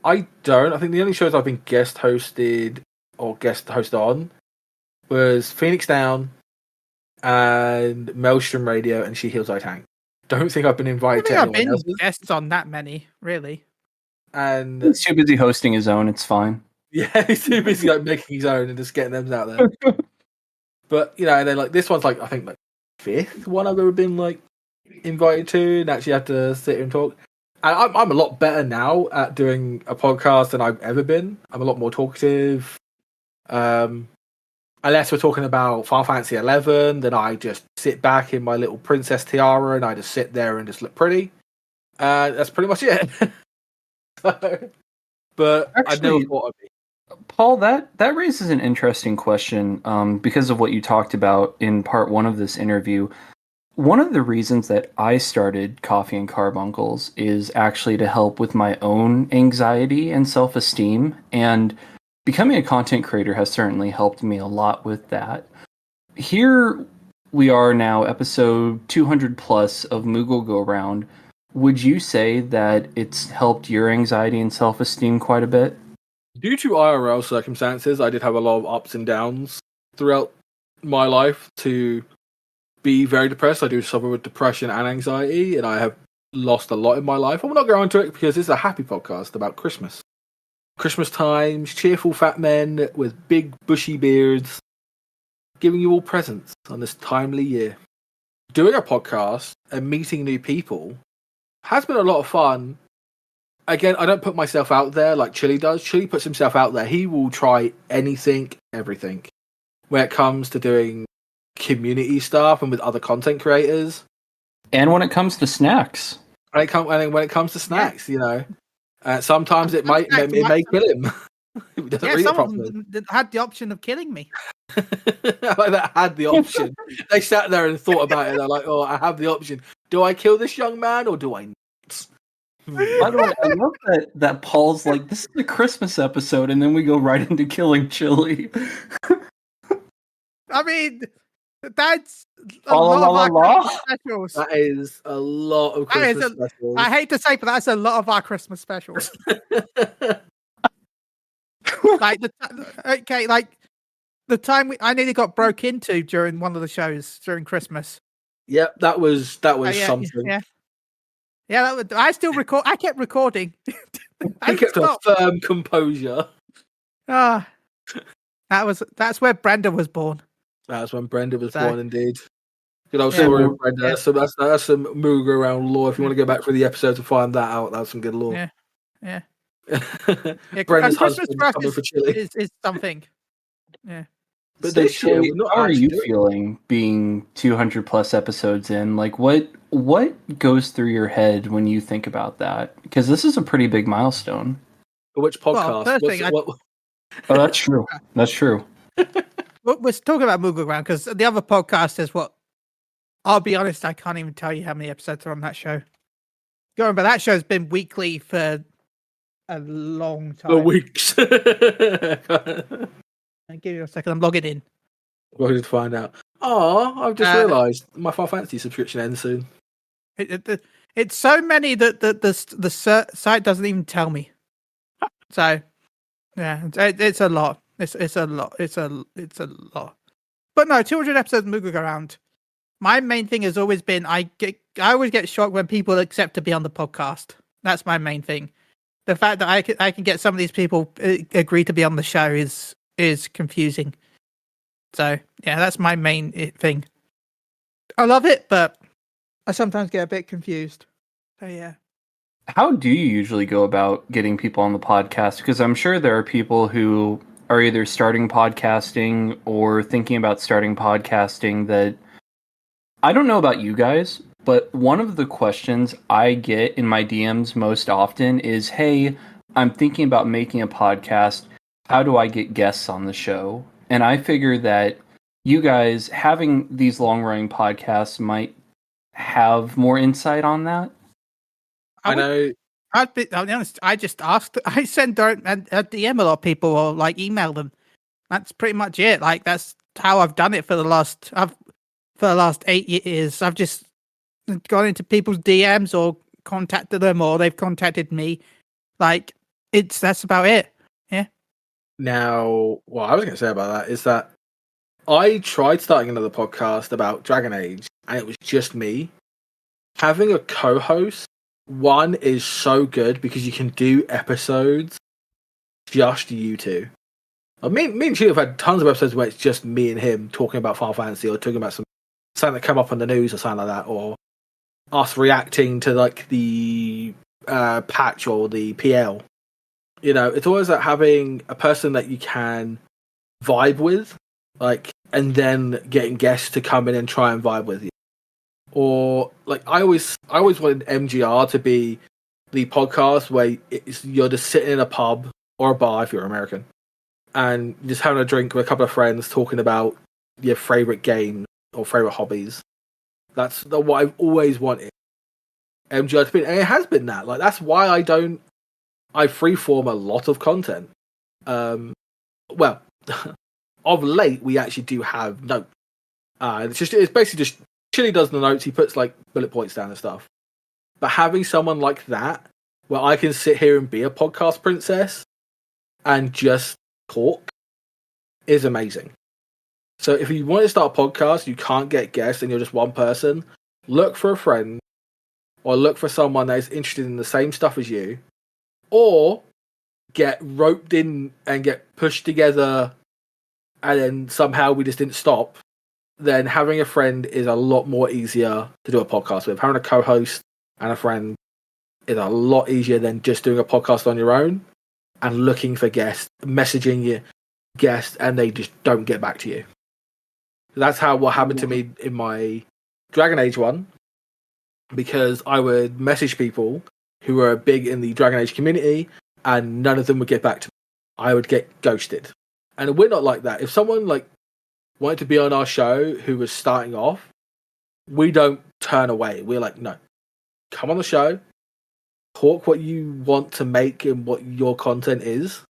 I don't. I think the only shows I've been guest hosted or guest host on was Phoenix Down and Maelstrom Radio and She Heals I Tank. Don't think I've been invited to anyone else. I've been guests on that many, really. And he's too busy hosting his own. It's fine. Yeah, he's too busy making his own and just getting them out there. But and then this one's I think fifth one I've ever been invited to and actually had to sit here and talk. And I'm a lot better now at doing a podcast than I've ever been. I'm a lot more talkative. Unless we're talking about Final Fantasy 11, then I just sit back in my little princess tiara and I just sit there and just look pretty. That's pretty much it. But actually, I never thought I'd be. Paul, that raises an interesting question because of what you talked about in part one of this interview. One of the reasons that I started Coffee and Carbuncles is actually to help with my own anxiety and self-esteem, and becoming a content creator has certainly helped me a lot with that. Here we are now, episode 200 plus of Moogle Go Round. Would you say that it's helped your anxiety and self-esteem quite a bit? Due to IRL circumstances, I did have a lot of ups and downs throughout my life to be very depressed. I do suffer with depression and anxiety, and I have lost a lot in my life. I will not go into it because it's a happy podcast about Christmas. Christmas times, cheerful fat men with big bushy beards, giving you all presents on this timely year. Doing a podcast and meeting new people has been a lot of fun. Again, I don't put myself out there like Chille does. Chille puts himself out there. He will try anything, everything. When it comes to doing community stuff and with other content creators. And when it comes to snacks. When it comes to snacks, sometimes it may kill him. He doesn't Yeah, read it some of properly. them had the option of killing me. Like that had the option. They sat there and thought about it. They're like, "Oh, I have the option. Do I kill this young man or do I not?" By the way, I love that Paul's like, this is a Christmas episode, and then we go right into killing Chille. I mean, that's a La, la, lot of la, our la. Christmas specials. That is a lot of That is Christmas specials. I hate to say, but that's a lot of our Christmas specials. Like the time I nearly got broke into during one of the shows during Christmas. Yep, that was Yeah, something. yeah. I still record. I kept recording. He kept a firm composure. Ah, that's where Brenda was born. That's when Brenda was So- born, indeed. Good old Yeah. story of Brenda. Yeah. So that's some Moogle around lore. If you want to go back through the episode to find that out, that's some good lore. Yeah. Yeah. Brenda's Christmas husband for us coming for Chille. is something. Yeah. But So, they share. Chille, We're not how are you actually- feeling being 200 plus episodes in? Like, what goes through your head when you think about that? Because this is a pretty big milestone. Which Well, podcast? first thing, Oh, that's true. That's true. We're talking about Moogle Ground because the other podcast is what. I'll be honest, I can't even tell you how many episodes are on that show. Going, but that show's been weekly for a long time. For weeks. Give you a second. I'm logging in. We're going to find out. Oh, I've just realised my Final Fantasy subscription ends soon. It's so many that the site doesn't even tell me. So, yeah, it's a lot. It's a lot. It's a lot. But no, 200 episodes of Moogle Around. My main thing has always been I always get shocked when people accept to be on the podcast. That's my main thing. The fact that I can get some of these people agree to be on the show is confusing. So yeah, that's my main thing. I love it, but I sometimes get a bit confused. So yeah. How do you usually go about getting people on the podcast? Because I'm sure there are people who are either starting podcasting or thinking about starting podcasting that I don't know about you guys, but one of the questions I get in my DMs most often is, hey, I'm thinking about making a podcast. How do I get guests on the show? And I figure that you guys having these long-running podcasts might have more insight on that. I know. I'll be honest. I just asked. I send a DM a lot of people or like email them. That's pretty much it. Like that's how I've done it for the last 8 years. I've just gone into people's DMs or contacted them, or they've contacted me. Like that's about it. Yeah. Now, what I was going to say about that is that I tried starting another podcast about Dragon Age, and it was just me. Having a co-host, one, is so good because you can do episodes just you two. Me and Chille have had tons of episodes where it's just me and him talking about Final Fantasy or talking about something that come up on the news or something like that, or us reacting to like the patch or the PL. You know, it's always like having a person that you can vibe with, like, and then getting guests to come in and try and vibe with you. Or like I always wanted MGR to be the podcast where you're just sitting in a pub or a bar if you're American, and just having a drink with a couple of friends talking about your favorite game or favorite hobbies. That's what I've always wanted MGR to be, and it has been that. Like that's why I freeform a lot of content. Well, of late we actually do have notes. It's basically just Chille does the notes. He puts like bullet points down and stuff. But having someone like that, where I can sit here and be a podcast princess and just talk, is amazing. So if you want to start a podcast, you can't get guests and you're just one person, look for a friend or look for someone that is interested in the same stuff as you, or get roped in and get pushed together and then somehow we just didn't stop. Then having a friend is a lot more easier to do a podcast with. Having a co-host and a friend is a lot easier than just doing a podcast on your own and looking for guests, messaging your guests, and they just don't get back to you. That's what happened to me in my Dragon Age one, because I would message people who were big in the Dragon Age community and none of them would get back to me. I would get ghosted. And we're not like that. If someone like wanted to be on our show who was starting off, we don't turn away. We're like, no, come on the show, talk what you want to make and what your content is,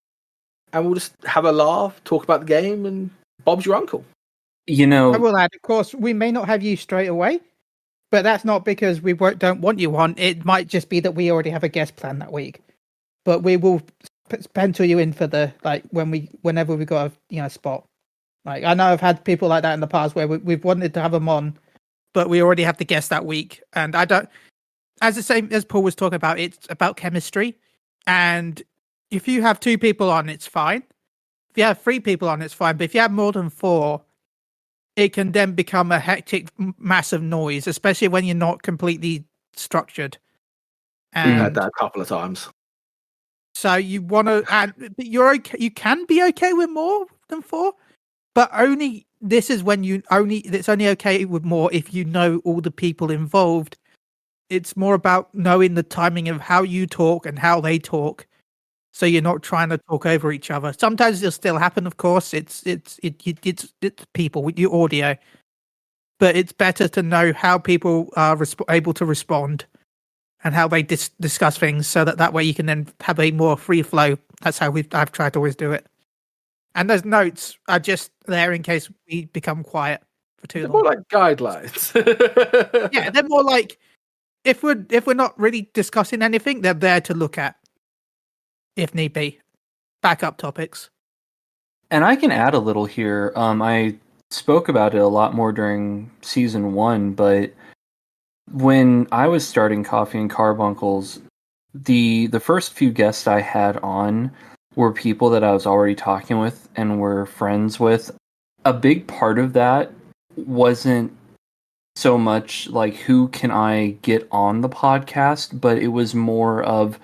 and we'll just have a laugh, talk about the game, and Bob's your uncle. You know, I will add, of course, we may not have you straight away, but that's not because we don't want you on. It might just be that we already have a guest plan that week, but we will pencil you in for the whenever we got a spot. Like I know I've had people like that in the past where we've wanted to have them on, but we already have the guest that week, and I don't. As the same as Paul was talking about, it's about chemistry, and if you have 2 people on, it's fine. If you have 3 people on, it's fine. But if you have more than 4, it can then become a hectic, massive noise, especially when you're not completely structured. We've had And that a couple of times. so you want to, and you're okay. You can be okay with more than 4, but only this is when it's only okay with more if you know all the people involved. It's more about knowing the timing of how you talk and how they talk, so you're not trying to talk over each other. Sometimes it'll still happen, of course. It's people with your audio, but it's better to know how people are able to respond and how they discuss things, so that way you can then have a more free flow. That's how I've tried to always do it. And those notes are just there in case we become quiet for too long. More like guidelines. Yeah, they're more like if we're not really discussing anything, they're there to look at if need be. Backup topics. and I can add a little here. I spoke about it a lot more during season 1, but when I was starting Coffee and Carbuncles, the first few guests I had on were people that I was already talking with and were friends with. A big part of that wasn't so much like who can I get on the podcast, but it was more of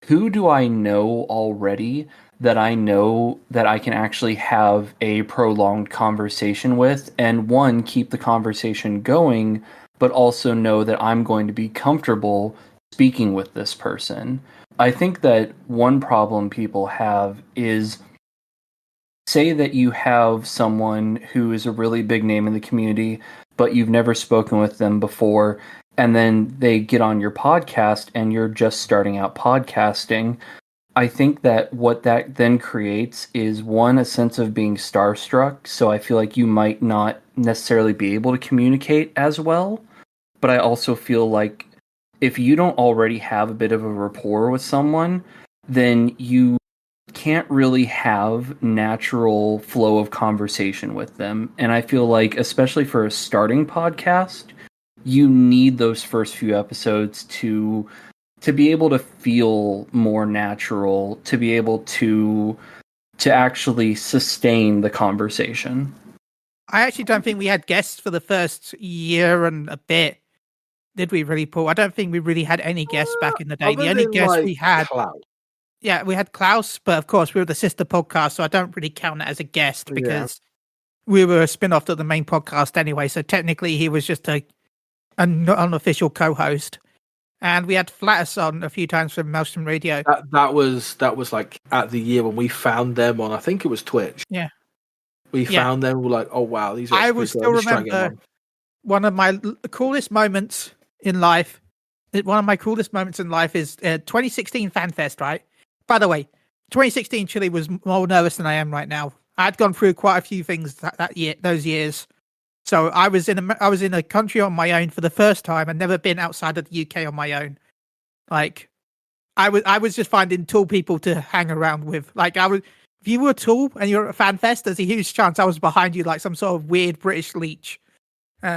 who do I know already that I know that I can actually have a prolonged conversation with, and one, keep the conversation going, but also know that I'm going to be comfortable speaking with this person. I think that one problem people have is, say that you have someone who is a really big name in the community, but you've never spoken with them before, and then they get on your podcast and you're just starting out podcasting. I think that what that then creates is, one, a sense of being starstruck. So I feel like you might not necessarily be able to communicate as well. But I also feel like if you don't already have a bit of a rapport with someone, then you can't really have natural flow of conversation with them. And I feel like, especially for a starting podcast, you need those first few episodes to be able to feel more natural, to be able to actually sustain the conversation. I actually don't think we had guests for the first year and a bit. Did we really, Paul? I don't think we really had any guests back in the day. The only guests we had, yeah, we had Klaus, but of course we were the sister podcast, so I don't really count that as a guest because we were a spin-off to the main podcast anyway. So technically, he was just an unofficial co-host. And we had Flatus on a few times from Maelstrom Radio. That was like at the year when we found them on, I think it was Twitch. Yeah. We found them, we're like, oh wow, these are I will still remember one of my coolest moments in life. One of my coolest moments in life is 2016 FanFest, right? By the way, 2016 Chille was more nervous than I am right now. I had gone through quite a few things that year, those years. So I was in a country on my own for the first time. I'd never been outside of the UK on my own. Like, I was just finding tall people to hang around with. Like, if you were tall and you're at a FanFest, there's a huge chance I was behind you like some sort of weird British leech. He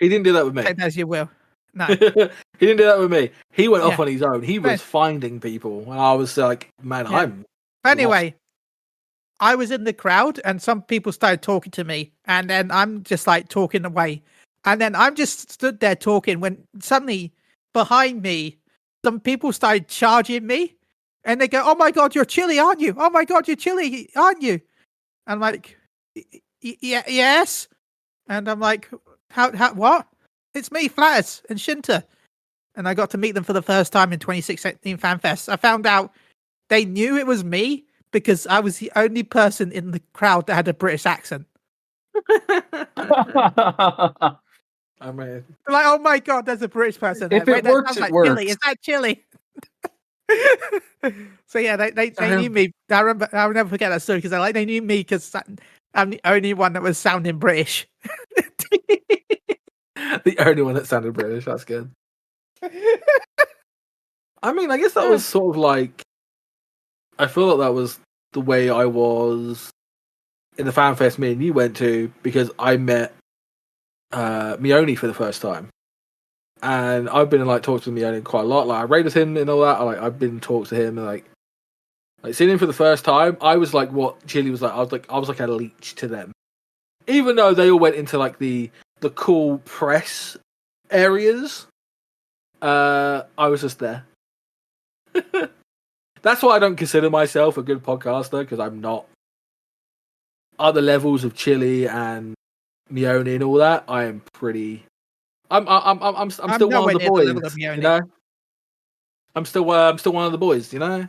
didn't do that with me. Take that as you will. No. He didn't do that with me. He went off on his own. He was finding people. And I was like, man, I'm... Anyway, I was in the crowd and some people started talking to me. And then I'm just like talking away. And then I'm just stood there talking when suddenly behind me, some people started charging me. And they go, oh my God, you're Chille, aren't you? Oh my God, you're Chille, aren't you? I'm like, yes. And I'm like, how, what? It's me, Flatus and Shinta. And I got to meet them for the first time in 2016 FanFest. I found out they knew it was me, because I was the only person in the crowd that had a British accent. I mean, Like, oh my god, there's a British person there. If it works, sounds it like Chille. works. Is that Chille? So yeah, they knew me. I'll never forget that story because they knew me because I'm the only one that was sounding British. the only one that sounded British. That's good. I mean, I guess that was sort of like. I feel like that was the way I was in the fan fest me and you went to because I met Mione for the first time, and I've been in like talks with Mione quite a lot. Like I raided him and all that. I've been in talks to him and like seeing him for the first time. I was like what Chille was like. I was like a leech to them, even though they all went into like the cool press areas. I was just there. That's why I don't consider myself a good podcaster because I'm not at the levels of Chille and Mione and all that. I am pretty. I'm still one of the boys. You know, I'm still one of the boys. You know,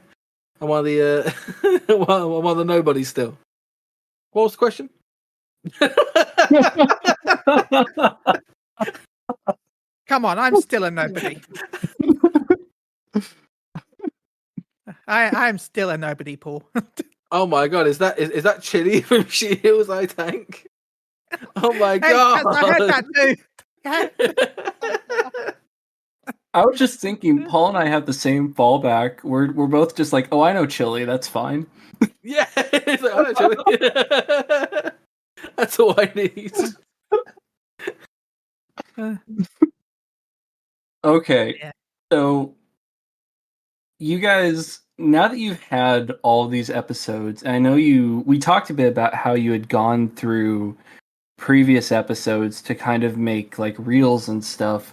I'm one of the one of the nobodies still. What was the question? Come on, I'm still a nobody. I'm still a nobody, Paul. Oh my god, is that Chille from Shields, I think? Oh my god. I heard that too. I was just thinking, Paul and I have the same fallback. We're both just like, oh, I know Chille, that's fine. Yeah, it's like, I know Chille. That's all I need. Okay, yeah. So you guys, now that you've had all these episodes, and I know we talked a bit about how you had gone through previous episodes to kind of make like reels and stuff.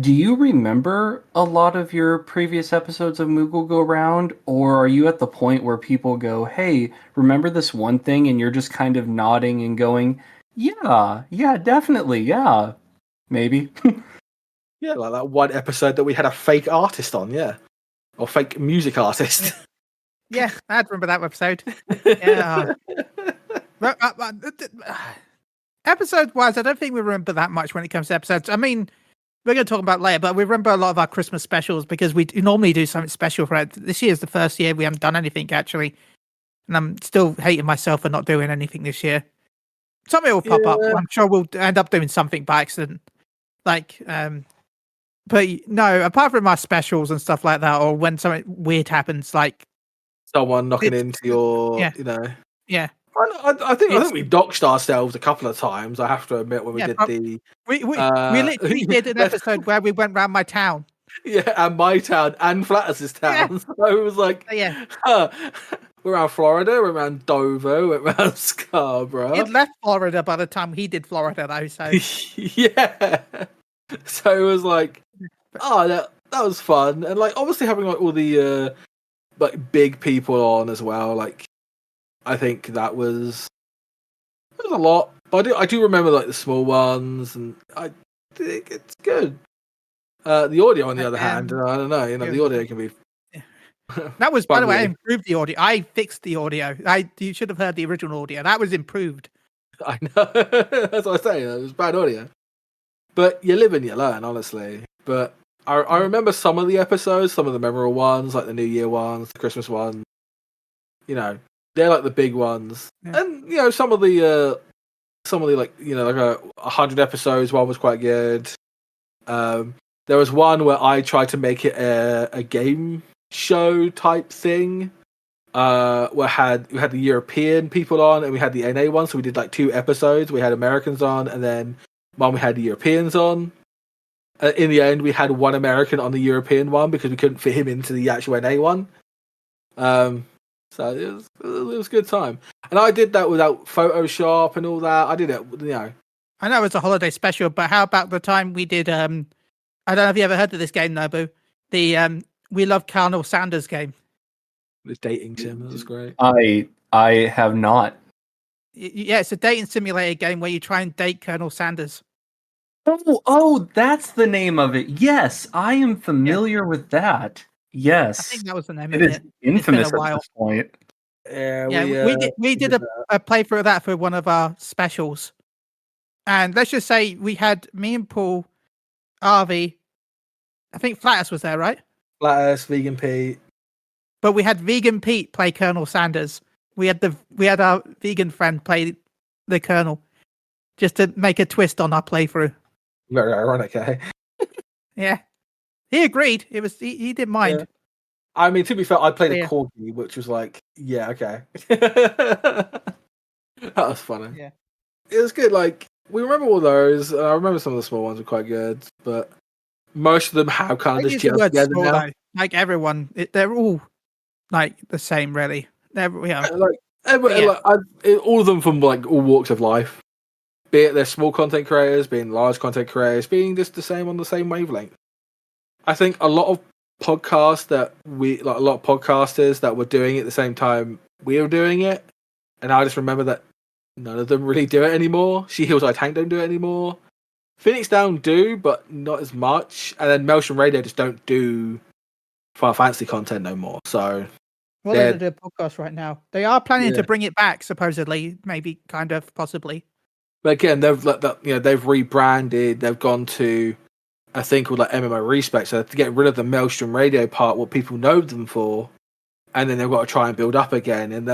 Do you remember a lot of your previous episodes of Moogle Go Round, or are you at the point where people go, hey, remember this one thing, and you're just kind of nodding and going, yeah, definitely, yeah, maybe. Yeah, like that one episode that we had a fake artist on, yeah. Or fake music artist. Yeah, I remember that episode. Yeah. Episode-wise, I don't think we remember that much when it comes to episodes. I mean, we're going to talk about it later, but we remember a lot of our Christmas specials because we normally do something special for it. This year's the first year we haven't done anything, actually. And I'm still hating myself for not doing anything this year. Something will pop up. I'm sure we'll end up doing something by accident. Like, but no, apart from our specials and stuff like that, or when something weird happens, like someone knocking into your, you know. Yeah. I think we doxed ourselves a couple of times. I have to admit when we did the. We literally did an episode where we went around my town. Yeah, and my town and Flatters's town. Yeah. So it was like, we're around Florida, we're around Dover, we're around Scarborough. He'd left Florida by the time he did Florida, though. So yeah. So it was like, that was fun, and like obviously having like all the like big people on as well. Like, I think that was a lot. But I do remember like the small ones, and I think it's good. The audio, on the other hand, I don't know. You know, the audio can be. That was, by the way, I improved the audio. I fixed the audio. You should have heard the original audio. That was improved. I know. That's what I say. It was bad audio. But you live and you learn, honestly. But I remember some of the episodes, some of the memorable ones, like the New Year ones, the Christmas ones. You know, they're like the big ones. Yeah. And you know, some of the like, you know, like 100 episodes one was quite good. There was one where I tried to make it a game show type thing. Where we had the European people on and we had the NA one, so we did like 2 episodes. We had Americans on, and then one we had the Europeans on. In the end, we had one American on the European one because we couldn't fit him into the actual NA one. So it was a good time, and I did that without Photoshop and all that. I did it, you know. I know it's a holiday special, but how about the time we did? I don't know if you ever heard of this game, Nobu. The We Love Colonel Sanders game. The dating sim, that was great. I have not. Yeah, it's a dating simulator game where you try and date Colonel Sanders. Oh, that's the name of it. Yes, I am familiar with that. Yes. I think that was the name of it. It is infamous at this point. Yeah, we did a playthrough of that for one of our specials. And let's just say we had me and Paul, Arvi, I think Flatus was there, right? Flatus, Vegan Pete. But we had Vegan Pete play Colonel Sanders. We had our vegan friend play the Colonel, just to make a twist on our playthrough. Very ironic, eh? Yeah, he agreed. It was he didn't mind. Yeah. I mean, to be fair, I played Yeah. a corgi, which was like, yeah, okay. That was funny. Yeah. It was good. Like, we remember all those. I remember some of the small ones were quite good, but most of them have kind of just gelled together small, now. though. Like everyone, they're all like the same, really. Like all of them from like all walks of life, be it they're small content creators, being large content creators, being just the same on the same wavelength. I think a lot of podcasts a lot of podcasters that were doing it at the same time we were doing it, and I just remember that none of them really do it anymore. She Heals I Tank don't do it anymore. Phoenix Down do, but not as much. And then Motion Radio just don't do Final Fantasy content no more. So they're doing a podcast right now. They are planning to bring it back, supposedly, maybe, kind of, possibly. But again, they've rebranded. They've gone to a thing called like MMO Respect, so to get rid of the Maelstrom Radio part, what people know them for, and then they've got to try and build up again. And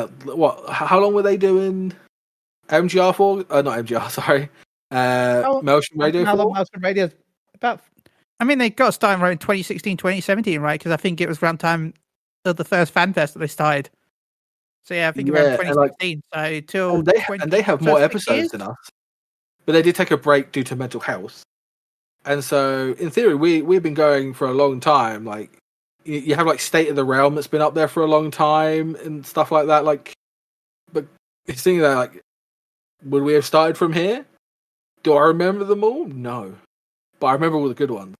how long were they doing MGR for? Not MGR, sorry. Maelstrom Radio how for? long Maelstrom Radio? About. I mean, they got started around 2016, 2017, right? Because I think it was around time of the first fan fest that they started. So yeah, I think around 2016. So till they have more episodes than us, but they did take a break due to mental health. And so, in theory, we've been going for a long time. Like, you have like State of the Realm that's been up there for a long time and stuff like that. Like, but it's thinking that like, would we have started from here? Do I remember them all? No, but I remember all the good ones.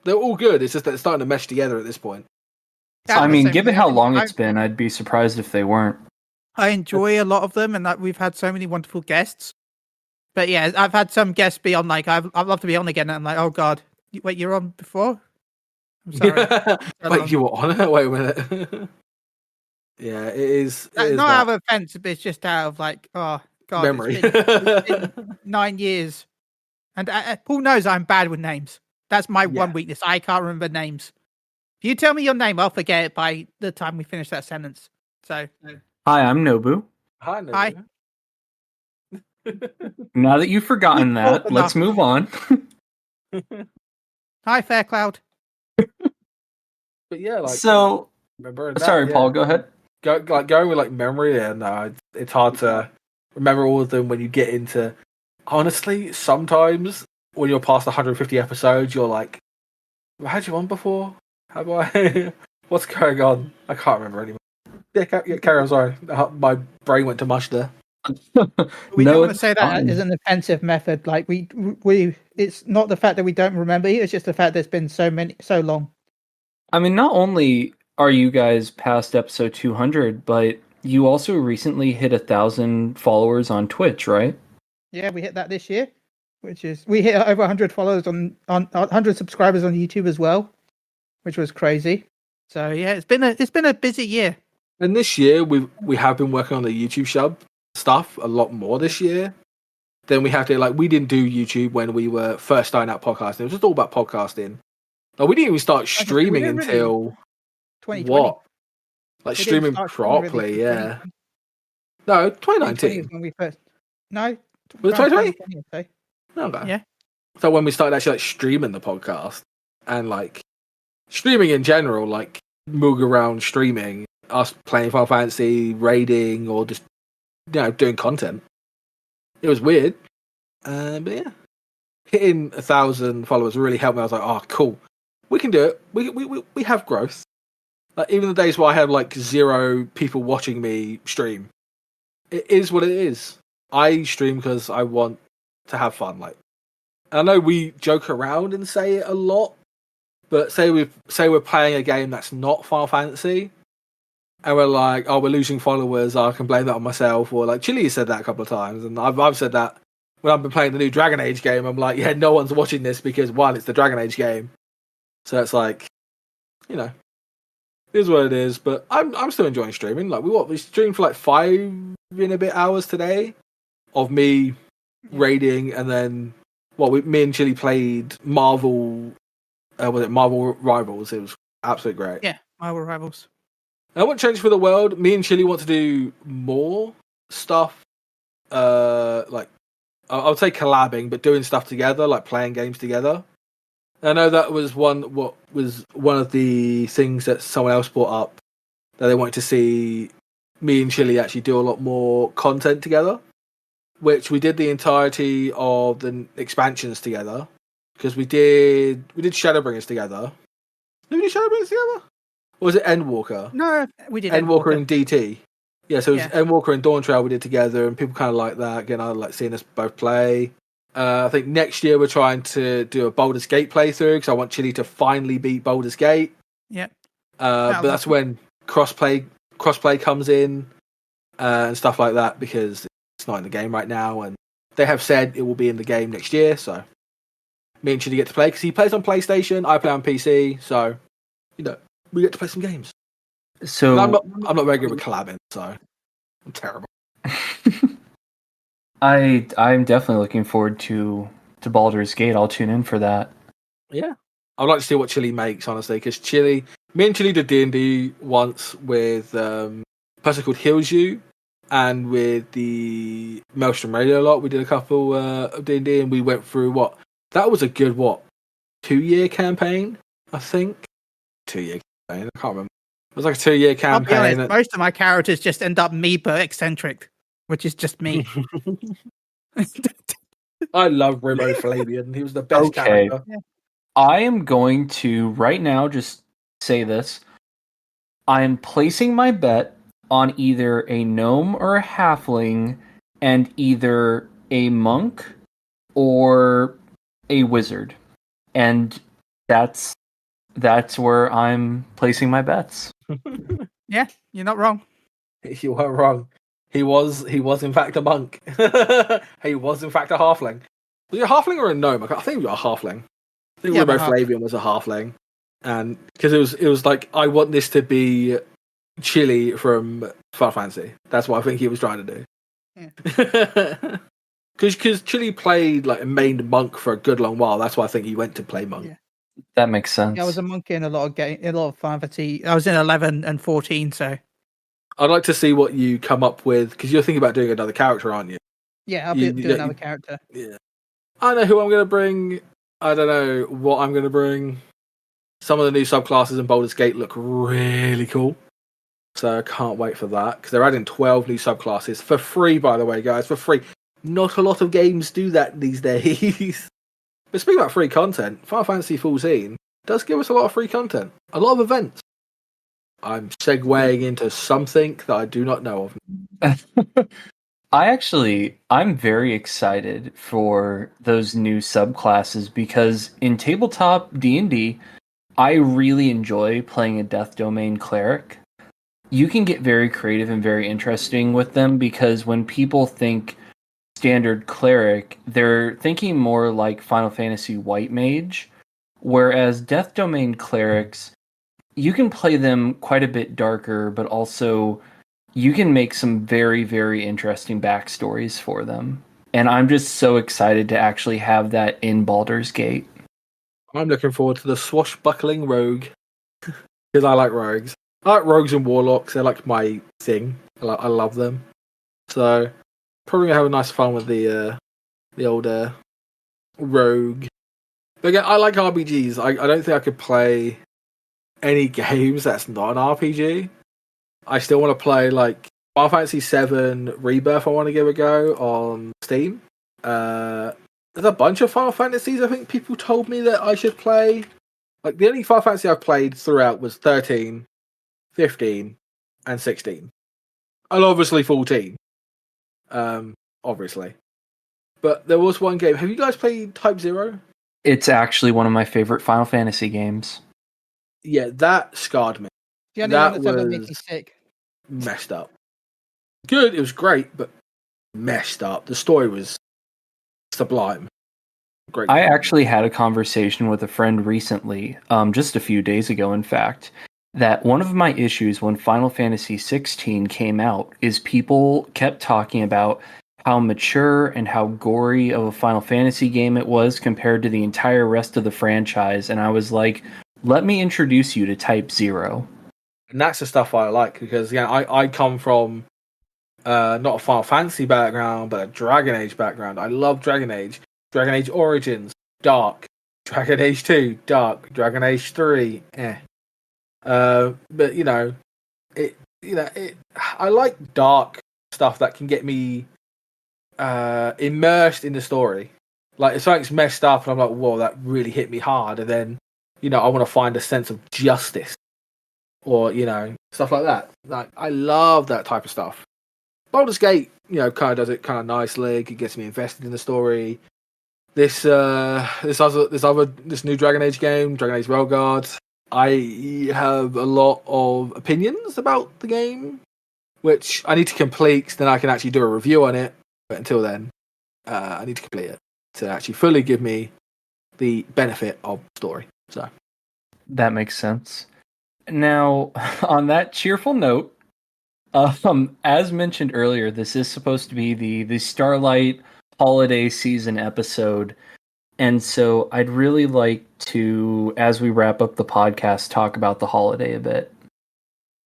They're all good. It's just that it's starting to mesh together at this point. I mean, given how long it's been, I'd be surprised if they weren't. I enjoy a lot of them, and that we've had so many wonderful guests. But yeah, I've had some guests be on, like, I'd love to be on again, and I'm like, oh god, wait, you're on before? I'm sorry. Wait, you were on it? Wait a minute. Yeah, it is. Not out of offense, but it's just out of like, oh god, memory. It's been 9 years, and Paul knows I'm bad with names. That's my one weakness. I can't remember names. If you tell me your name, I'll forget it by the time we finish that sentence. So, hi, I'm Nobu. Hi, Nobu. Hi. Now that you've forgotten that, let's move on. Hi, Fairclough. But yeah, like, so. Remember that, sorry, Paul. Go ahead. Going with like memory. Yeah, no, it's hard to remember all of them when you get into. Honestly, sometimes when you're past 150 episodes, you're like, "Have I had you on before? Have I? What's going on? I can't remember anymore." Yeah, carry on. Sorry, my brain went to mush there. We don't want to say that is an offensive method. Like we, it's not the fact that we don't remember you. It's just the fact that it's been so long. I mean, not only are you guys past episode 200, but you also recently hit 1,000 followers on Twitch, right? Yeah, we hit that this year, we hit over 100 followers on 100 subscribers on YouTube as well, which was crazy. So yeah, it's been a busy year. And this year we have been working on the YouTube sub stuff a lot more this year. Then we have to we didn't do YouTube when we were first starting out podcasting. It was just all about podcasting. Like, we didn't even start streaming until 2020. What? Like streaming properly, yeah. No, 2019. When we first. No. Was it 2020? Okay. Yeah. So when we started actually streaming the podcast and streaming in general, Moogle around streaming, us playing Final Fantasy, raiding, or just doing content. It was weird, but yeah, hitting 1,000 followers really helped me. I was like, oh, cool, we can do it. We have growth. Even the days where I had 0 people watching me stream, it is what it is. I stream because I want to have fun. I know we joke around and say it a lot, but say we're playing a game that's not Final Fantasy, and we're like, oh, we're losing followers, I can blame that on myself. Or Chille said that a couple of times, and I've said that when I've been playing the new Dragon Age game. I'm like, yeah, no one's watching this because, one, it's the Dragon Age game. So it's It is what it is, but I'm still enjoying streaming. Like we streamed for like 5 and a bit hours today of me raiding, and then me and Chille played Marvel. Was it Marvel Rivals? It was absolutely great. Yeah, Marvel Rivals. I want change for the world. Me and Chille want to do more stuff. Like I would say collabing, but doing stuff together, like playing games together. I know that was one of the things that someone else brought up, that they wanted to see me and Chille actually do a lot more content together, which we did the entirety of the expansions together, because we did Shadowbringers together. Did we do Shadowbringers together? Or was it Endwalker? No, we did Endwalker and DT. Yeah, so it was Yeah. Endwalker and Dawn Trail we did together, and people kind of like that. Again, I like seeing us both play. I think next year we're trying to do a Baldur's Gate playthrough, because I want Chille to finally beat Baldur's Gate. Yeah. But that's when crossplay comes in and stuff like that, because it's not in the game right now, and they have said it will be in the game next year. So me and Chille get to play, because he plays on PlayStation, I play on PC. So we get to play some games. So I'm not very good with collabing, so I'm terrible. I'm definitely looking forward to Baldur's Gate. I'll tune in for that. Yeah, I'd like to see what Chille makes, honestly, because me and Chille did D&D once with a person called Hilju, and with the Maelstrom Radio lot, we did a couple of D&D, and we went through that was a good 2-year campaign, I think. 2-year campaign, I can't remember. It was like a 2-year campaign. I'll be honest, most of my characters just end up me but eccentric, which is just me. I love Rimo Flavian. He was the best character. Yeah. I am going to right now just say this. I am placing my bet on either a gnome or a halfling, and either a monk or a wizard. And that's where I'm placing my bets. Yeah, you're not wrong. You were wrong. He was in fact a monk. He was in fact a halfling. Was he a halfling or a gnome? I think he was a halfling. I think Rimo Flavian was a halfling, and because it was like, I want this to be Chille from Final Fantasy. That's what I think he was trying to do. Because Chille played like a main monk for a good long while. That's why I think he went to play monk. Yeah. That makes sense. Yeah, I was a monk in a lot of Final Fantasy. I was in 11 and 14, so. I'd like to see what you come up with, because you're thinking about doing another character, aren't you? Yeah, I'll do another character. Yeah. I know who I'm going to bring. I don't know what I'm going to bring. Some of the new subclasses in Baldur's Gate look really cool. So I can't wait for that, because they're adding 12 new subclasses for free, by the way, guys, for free. Not a lot of games do that these days. But speaking about free content, Final Fantasy XIV does give us a lot of free content. A lot of events. I'm segueing into something that I do not know of. I'm very excited for those new subclasses, because in tabletop D&D, I really enjoy playing a Death Domain cleric. You can get very creative and very interesting with them, because when people think standard cleric, they're thinking more like Final Fantasy White Mage, whereas Death Domain clerics, you can play them quite a bit darker, but also you can make some very, very interesting backstories for them. And I'm just so excited to actually have that in Baldur's Gate. I'm looking forward to the swashbuckling rogue, because I like rogues. I like rogues and warlocks. They're like my thing. I love them. So probably gonna have a nice fun with the old rogue. But again, I like RPGs. I don't think I could play any games that's not an RPG. I still want to play like Final Fantasy VII Rebirth. I want to give a go on Steam. There's a bunch of Final Fantasies I think people told me that I should play. Like, the only Final Fantasy I've played throughout was 13, 15, and 16. And obviously 14. Obviously. But there was one game. Have you guys played Type 0? It's actually one of my favorite Final Fantasy games. Yeah, that scarred me. The only one that's ever made me sick. Messed up. Good, it was great, but messed up. The story was sublime. Great. I actually had a conversation with a friend recently, just a few days ago, in fact, that one of my issues when Final Fantasy 16 came out is people kept talking about how mature and how gory of a Final Fantasy game it was compared to the entire rest of the franchise, and I was like, let me introduce you to Type 0. And that's the stuff I like, because I come from not a Final Fantasy background, but a Dragon Age background. I love Dragon Age. Dragon Age Origins, dark. Dragon Age 2, dark. Dragon Age 3, eh. But I like dark stuff that can get me immersed in the story. Like if something's messed up and I'm like, whoa, that really hit me hard, and then I want to find a sense of justice, or stuff like that. Like I love that type of stuff. Baldur's Gate, kind of does it kind of nicely. It gets me invested in the story. This new Dragon Age game, Dragon Age Railguard, I have a lot of opinions about the game, which I need to complete, so then I can actually do a review on it. But until then, I need to complete it to actually fully give me the benefit of the story. So that makes sense. Now, on that cheerful note, as mentioned earlier, this is supposed to be the Starlight holiday season episode. And so I'd really like to, as we wrap up the podcast, talk about the holiday a bit.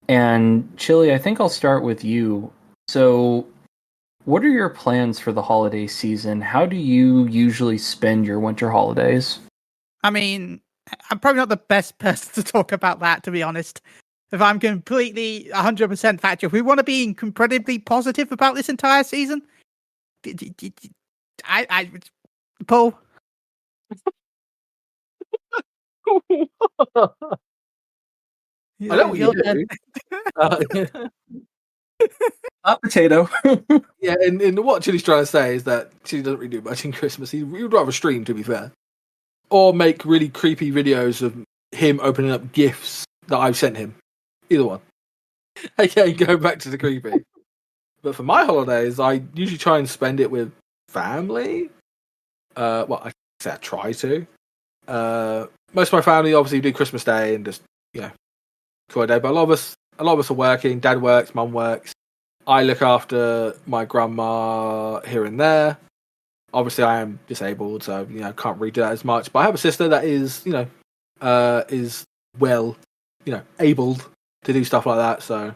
And Chille, I think I'll start with you. So what are your plans for the holiday season? How do you usually spend your winter holidays? I mean, I'm probably not the best person to talk about that, to be honest. If I'm completely 100% factual, if we want to be incredibly positive about this entire season, Paul. I know what you do. Hot potato. Yeah, and what Chille's trying to say is that Chille doesn't really do much in Christmas. He would rather stream, to be fair, or make really creepy videos of him opening up gifts that I've sent him. Either one. Okay, go back to the creepy. But for my holidays, I usually try and spend it with family. Well, I say I try to. Most of my family obviously do Christmas Day and just cool day. But a lot of us are working. Dad works, Mum works. I look after my grandma here and there. Obviously, I am disabled, so can't really do that as much. But I have a sister that is is well abled to do stuff like that. So,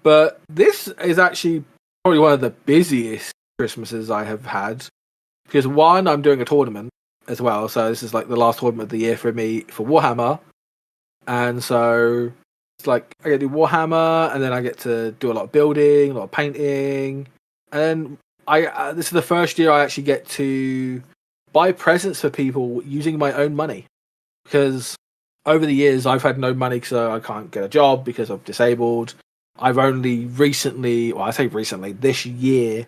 but this is actually probably one of the busiest Christmases I have had, because one, I'm doing a tournament as well. So this is like the last tournament of the year for me for Warhammer, and so it's like I get to do Warhammer, and then I get to do a lot of building, a lot of painting, and then this is the first year I actually get to buy presents for people using my own money, because over the years I've had no money because I can't get a job because I'm disabled. I've only recently, well, I say recently, this year,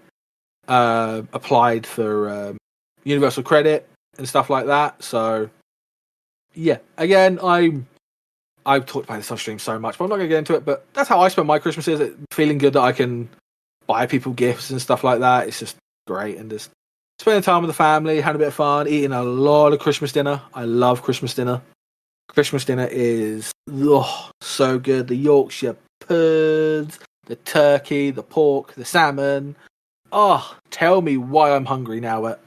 applied for universal credit and stuff like that. So, yeah, again, I've talked about this on stream so much, but I'm not going to get into it. But that's how I spend my Christmases, feeling good that I can buy people gifts and stuff like that. It's just great, and just spending time with the family, having a bit of fun, eating a lot of Christmas dinner. I love Christmas dinner. Christmas dinner is so good. The Yorkshire puds, the turkey, the pork, the salmon. Oh, tell me why I'm hungry now at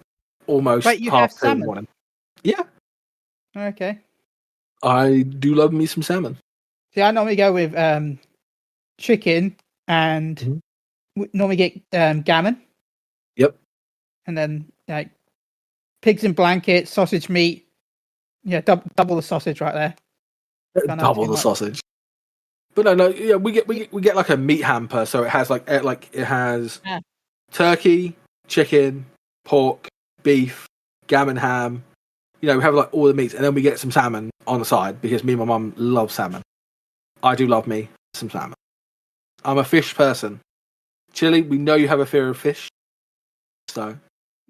almost Wait, you half have 2 in the salmon? morning. Yeah, Okay. I do love me some salmon. See, I normally go with chicken and normally get gammon. Yep. And then like pigs in blankets, sausage meat. Yeah, double the sausage right there. Double the sausage. But no, yeah, we get like a meat hamper, so it has it has turkey, chicken, pork, beef, gammon ham. We have like all the meats, and then we get some salmon on the side because me and my mum love salmon. I do love me some salmon. I'm a fish person. Chille, we know you have a fear of fish, so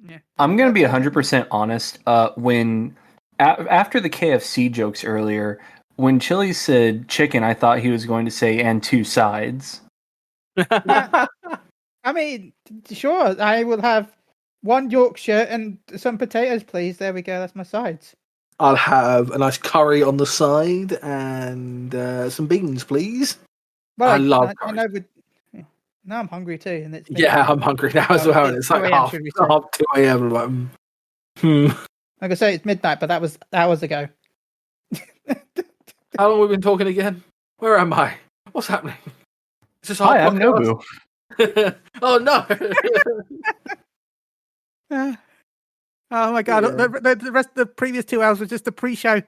yeah. I'm gonna be 100% honest. When after the KFC jokes earlier, when Chille said chicken, I thought he was going to say and 2 sides. I mean, sure, I will have 1 Yorkshire and some potatoes, please. There we go. That's my sides. I'll have a nice curry on the side and some beans, please. Well, I love I curry. know. Now I'm hungry too, and it's Yeah, I'm hungry now as well. And it's like 2 half should we say. 2 a.m. Like, Like I say, it's midnight, but that was hours ago. How long have we been talking again? Where am I? What's happening? Is this our Hi, I'm podcast? Nobu. Oh no! Oh my god! Yeah. The rest of the previous 2 hours was just a pre-show.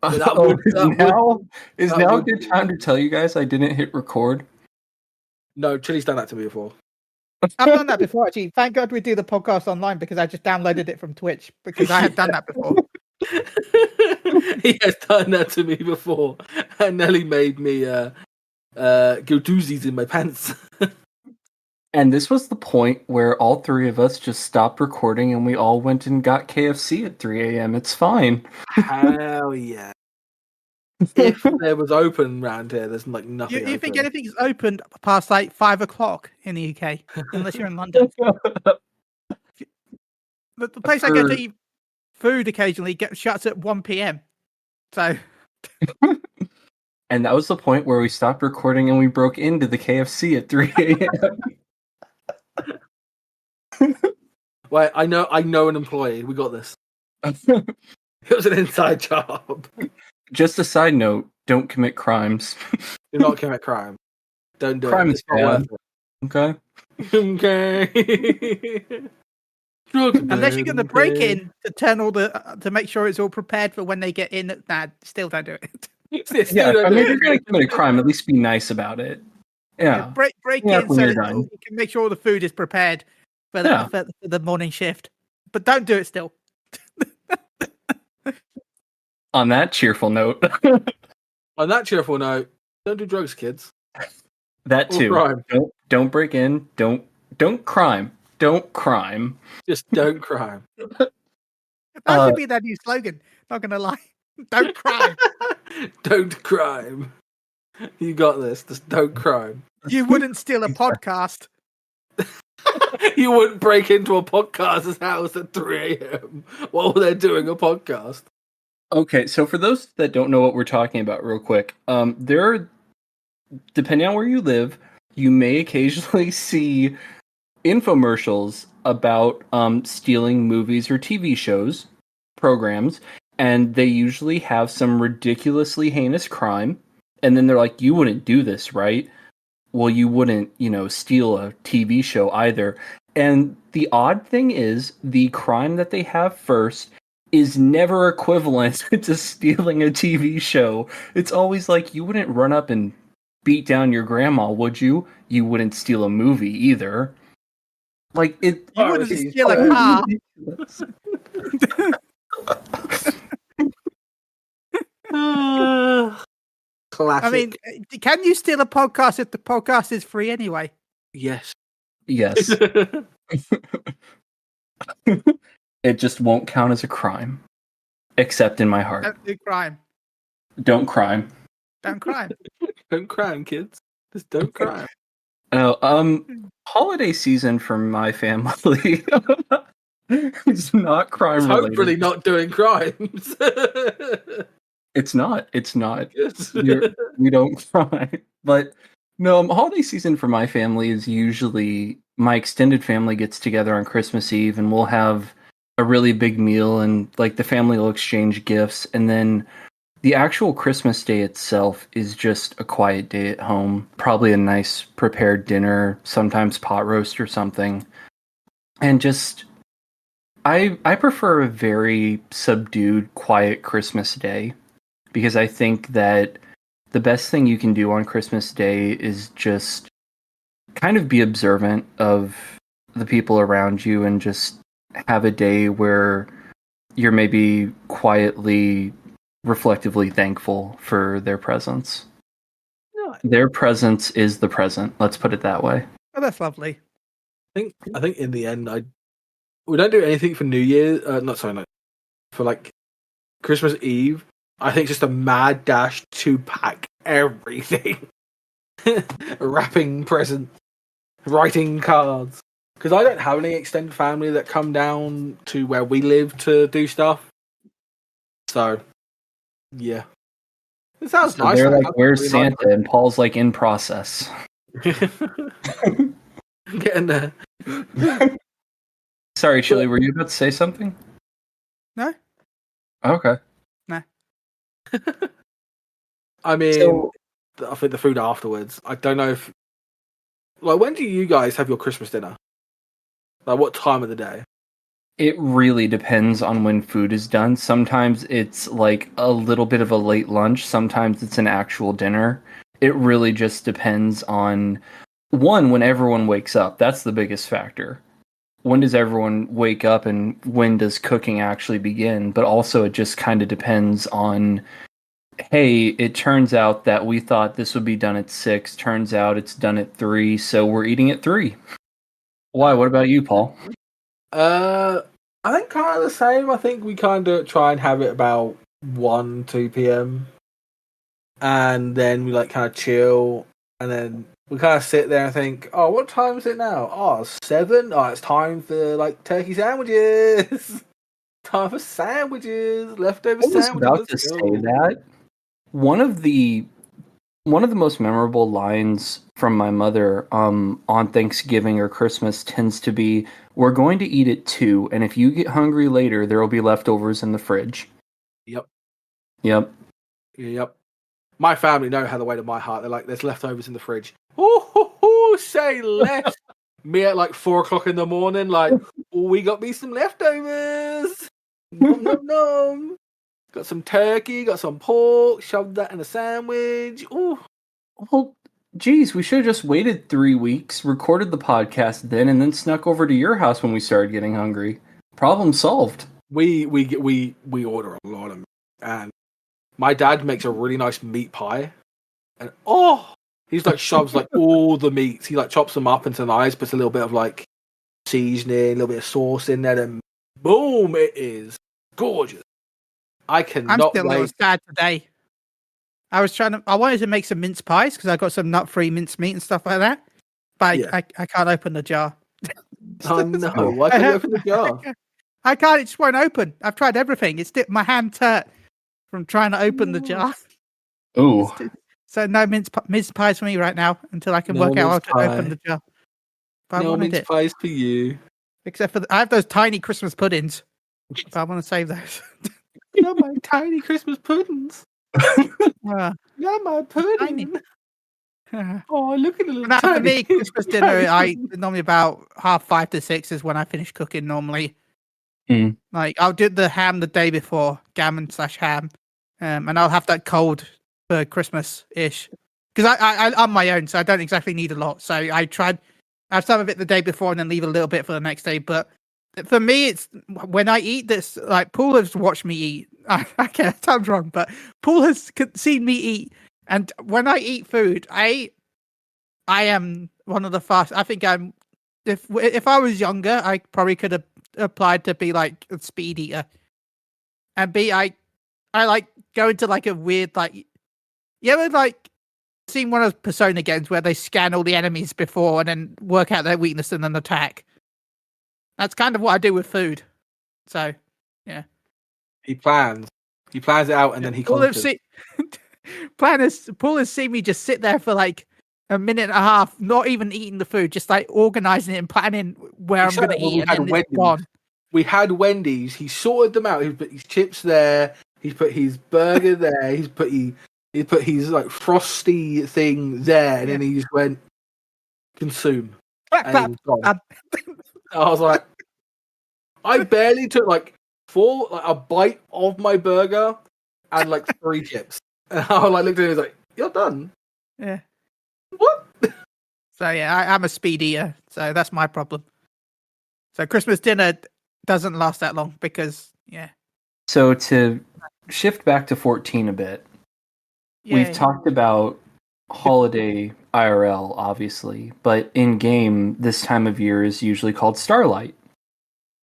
Is now a good time to tell you guys I didn't hit record? No, Chille's done that to me before. I've done that before, actually. Thank God we do the podcast online because I just downloaded it from Twitch because I had done that before. He has done that to me before, and Nelly made me go doozies in my pants. And this was the point where all three of us just stopped recording and we all went and got KFC at 3 a.m. It's fine. Hell yeah. If there was open round here, there's like nothing. You think anything's opened past like 5 o'clock in the UK, unless you're in London? The place I go to eat food occasionally shuts at 1 p.m. So. And that was the point where we stopped recording and we broke into the KFC at 3 a.m. Wait, I know an employee. We got this. It was an inside job. Just a side note, don't commit crimes. Do not commit crime. Don't do Crime it. is bad. Okay? Okay. Unless you're going to break in to turn all to make sure it's all prepared for when they get in. Nah, still don't do it. Yeah, I mean, if you're going to commit a crime, at least be nice about it. Yeah. Break Yeah, in when so you're that done. you can make sure all the food is prepared for the morning shift. But don't do it still. On that cheerful note. On that cheerful note, don't do drugs, kids. That too. Crime. Don't break in. Don't crime. Don't crime. Just don't crime. That should be their new slogan. Not gonna lie. Don't crime. Don't crime. You got this. Just don't crime. You wouldn't steal a podcast. You wouldn't break into a podcaster's house at 3 a.m. while they're doing a podcast. Okay, so for those that don't know what we're talking about real quick, there are, depending on where you live, you may occasionally see infomercials about stealing movies or TV shows, programs, and they usually have some ridiculously heinous crime, and then they're like, you wouldn't do this, right? Well, you wouldn't, steal a TV show either. And the odd thing is, the crime that they have first is never equivalent to stealing a TV show. It's always like, you wouldn't run up and beat down your grandma, would you? You wouldn't steal a movie either. Like, it... You wouldn't steal a car. Classic. I mean, can you steal a podcast if the podcast is free anyway? Yes. Yes. It just won't count as a crime. Except in my heart. Don't do crime. Don't crime. Don't crime. Don't crime, kids. Just don't crime. Oh, holiday season for my family is not crime related. Hopefully not doing crimes. It's not. Yes. We don't cry. But no, holiday season for my family is usually my extended family gets together on Christmas Eve and we'll have a really big meal and like the family will exchange gifts, and then the actual Christmas day itself is just a quiet day at home. Probably a nice prepared dinner, sometimes pot roast or something. And just I prefer a very subdued, quiet Christmas day. Because I think that the best thing you can do on Christmas Day is just kind of be observant of the people around you and just have a day where you're maybe quietly, reflectively thankful for their presence. Their presence is the present. Let's put it that way. Oh, that's lovely. I think in the end, we don't do anything for New Year. For like Christmas Eve. I think just a mad dash to pack everything. Wrapping presents, writing cards. Because I don't have any extended family that come down to where we live to do stuff. So, yeah. It sounds So nice. they're That like, sounds "Where's really Santa?" And Paul's like, "In process." nice. Getting there. Sorry, Chille, were you about to say something? No? Okay. Nah. I mean, So I think the food afterwards. I don't know if, like, when do you guys have your Christmas dinner? Like, what time of the day? it really depends on when food is done. Sometimes it's like a little bit of a late lunch. Sometimes it's an actual dinner. It really just depends on one, when everyone wakes up. That's the biggest factor. When does everyone wake up and when does cooking actually begin? But also it just kind of depends on, hey, it turns out that we thought this would be done at 6. Turns out it's done at 3, so we're eating at 3. Why? What about you, Paul? I think kind of the same. I think we kind of try and have it about 1, 2 p.m. And then we like kind of chill, and then we kind of sit there and think, oh, what time is it now? Oh, 7. Oh, it's time for like turkey sandwiches. Time for sandwiches, leftover I was sandwiches. about to say that. One of the most memorable lines from my mother on Thanksgiving or Christmas tends to be, "We're going to eat at 2, and if you get hungry later, there will be leftovers in the fridge." Yep. Yep. My family know how the way to my heart. They're like, there's leftovers in the fridge. Oh, say less. Me at like 4:00 in the morning, like, oh, we got me some leftovers. Nom nom nom. Got some turkey, got some pork, shoved that in a sandwich. Ooh. Well, geez, we should have just waited 3 weeks, recorded the podcast then, and then snuck over to your house when we started getting hungry. Problem solved. We order a lot of meat, and my dad makes a really nice meat pie, and he's like shoves like all the meats. He like chops them up into knives, puts a little bit of like seasoning, a little bit of sauce in there, and boom, it is gorgeous. I I'm cannot still a little wait. sad today. I wanted to make some mince pies because I got some nut-free mince meat and stuff like that. But Yeah. I can't open the jar. Oh no! Why can't you open the jar? I can't. It just won't open. I've tried everything. My hand hurt from trying to open the jar. Ooh. So no mince pies for me right now until I can No work out how mince to pie. open the jar. But I No wanted mince it. pies for you. Except for I have those tiny Christmas puddings. But I want to save those. You're my tiny Christmas puddings. Uh, You're my pudding. Oh, look at the little Now, for tiny. me, Christmas dinner, normally about 5:30 to 6 is when I finish cooking normally. Mm. Like, I'll do the ham the day before, gammon/ham, and I'll have that cold for Christmas-ish. Because I'm my own, so I don't exactly need a lot. So I tried, I have some of it the day before and then leave a little bit for the next day. But for me, it's when I eat this, like, Paul has watched me eat. Okay, that sounds wrong, but Paul has seen me eat. And when I eat food, I am one of the fast. I think I'm. If I was younger, I probably could have applied to be like a speed eater, and I like go into like a weird like. You ever like seen one of those Persona games where they scan all the enemies before and then work out their weakness and then attack? That's kind of what I do with food. So, yeah. He plans it out and then he conquers. Paul has seen me just sit there for like a minute and a half, not even eating the food, just like organizing it and planning where I'm going to eat, and then it's gone. We had Wendy's. He sorted them out. He put his chips there. He put his burger there. He put his like frosty thing there, and then he just went consume. And I was like, I barely took like a bite of my burger and like 3 chips. And I like looked at him and was like, "You're done." Yeah. What? So yeah, I'm a speed eater, so that's my problem. So Christmas dinner doesn't last that long because So to shift back to 14 a bit, we've talked about holiday IRL, obviously, but in game, this time of year is usually called Starlight.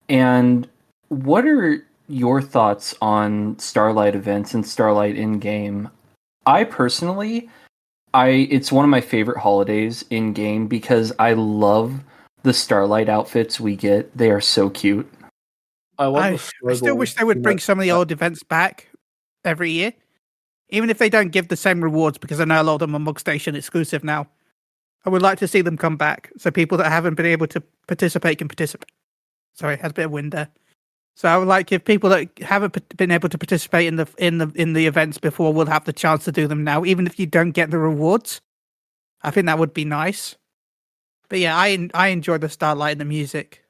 And what are your thoughts on Starlight events and Starlight in game? I personally, it's one of my favorite holidays in game because I love the Starlight outfits we get. They are so cute. I still wish they would bring some of the old events back, every year. Even if they don't give the same rewards, because I know a lot of them are Mug Station exclusive now. I would like to see them come back, so people that haven't been able to participate can participate. Sorry, has a bit of wind there. So I would like if people that haven't been able to participate in the events before will have the chance to do them now, even if you don't get the rewards. I think that would be nice. But yeah, I enjoy the Starlight and the music.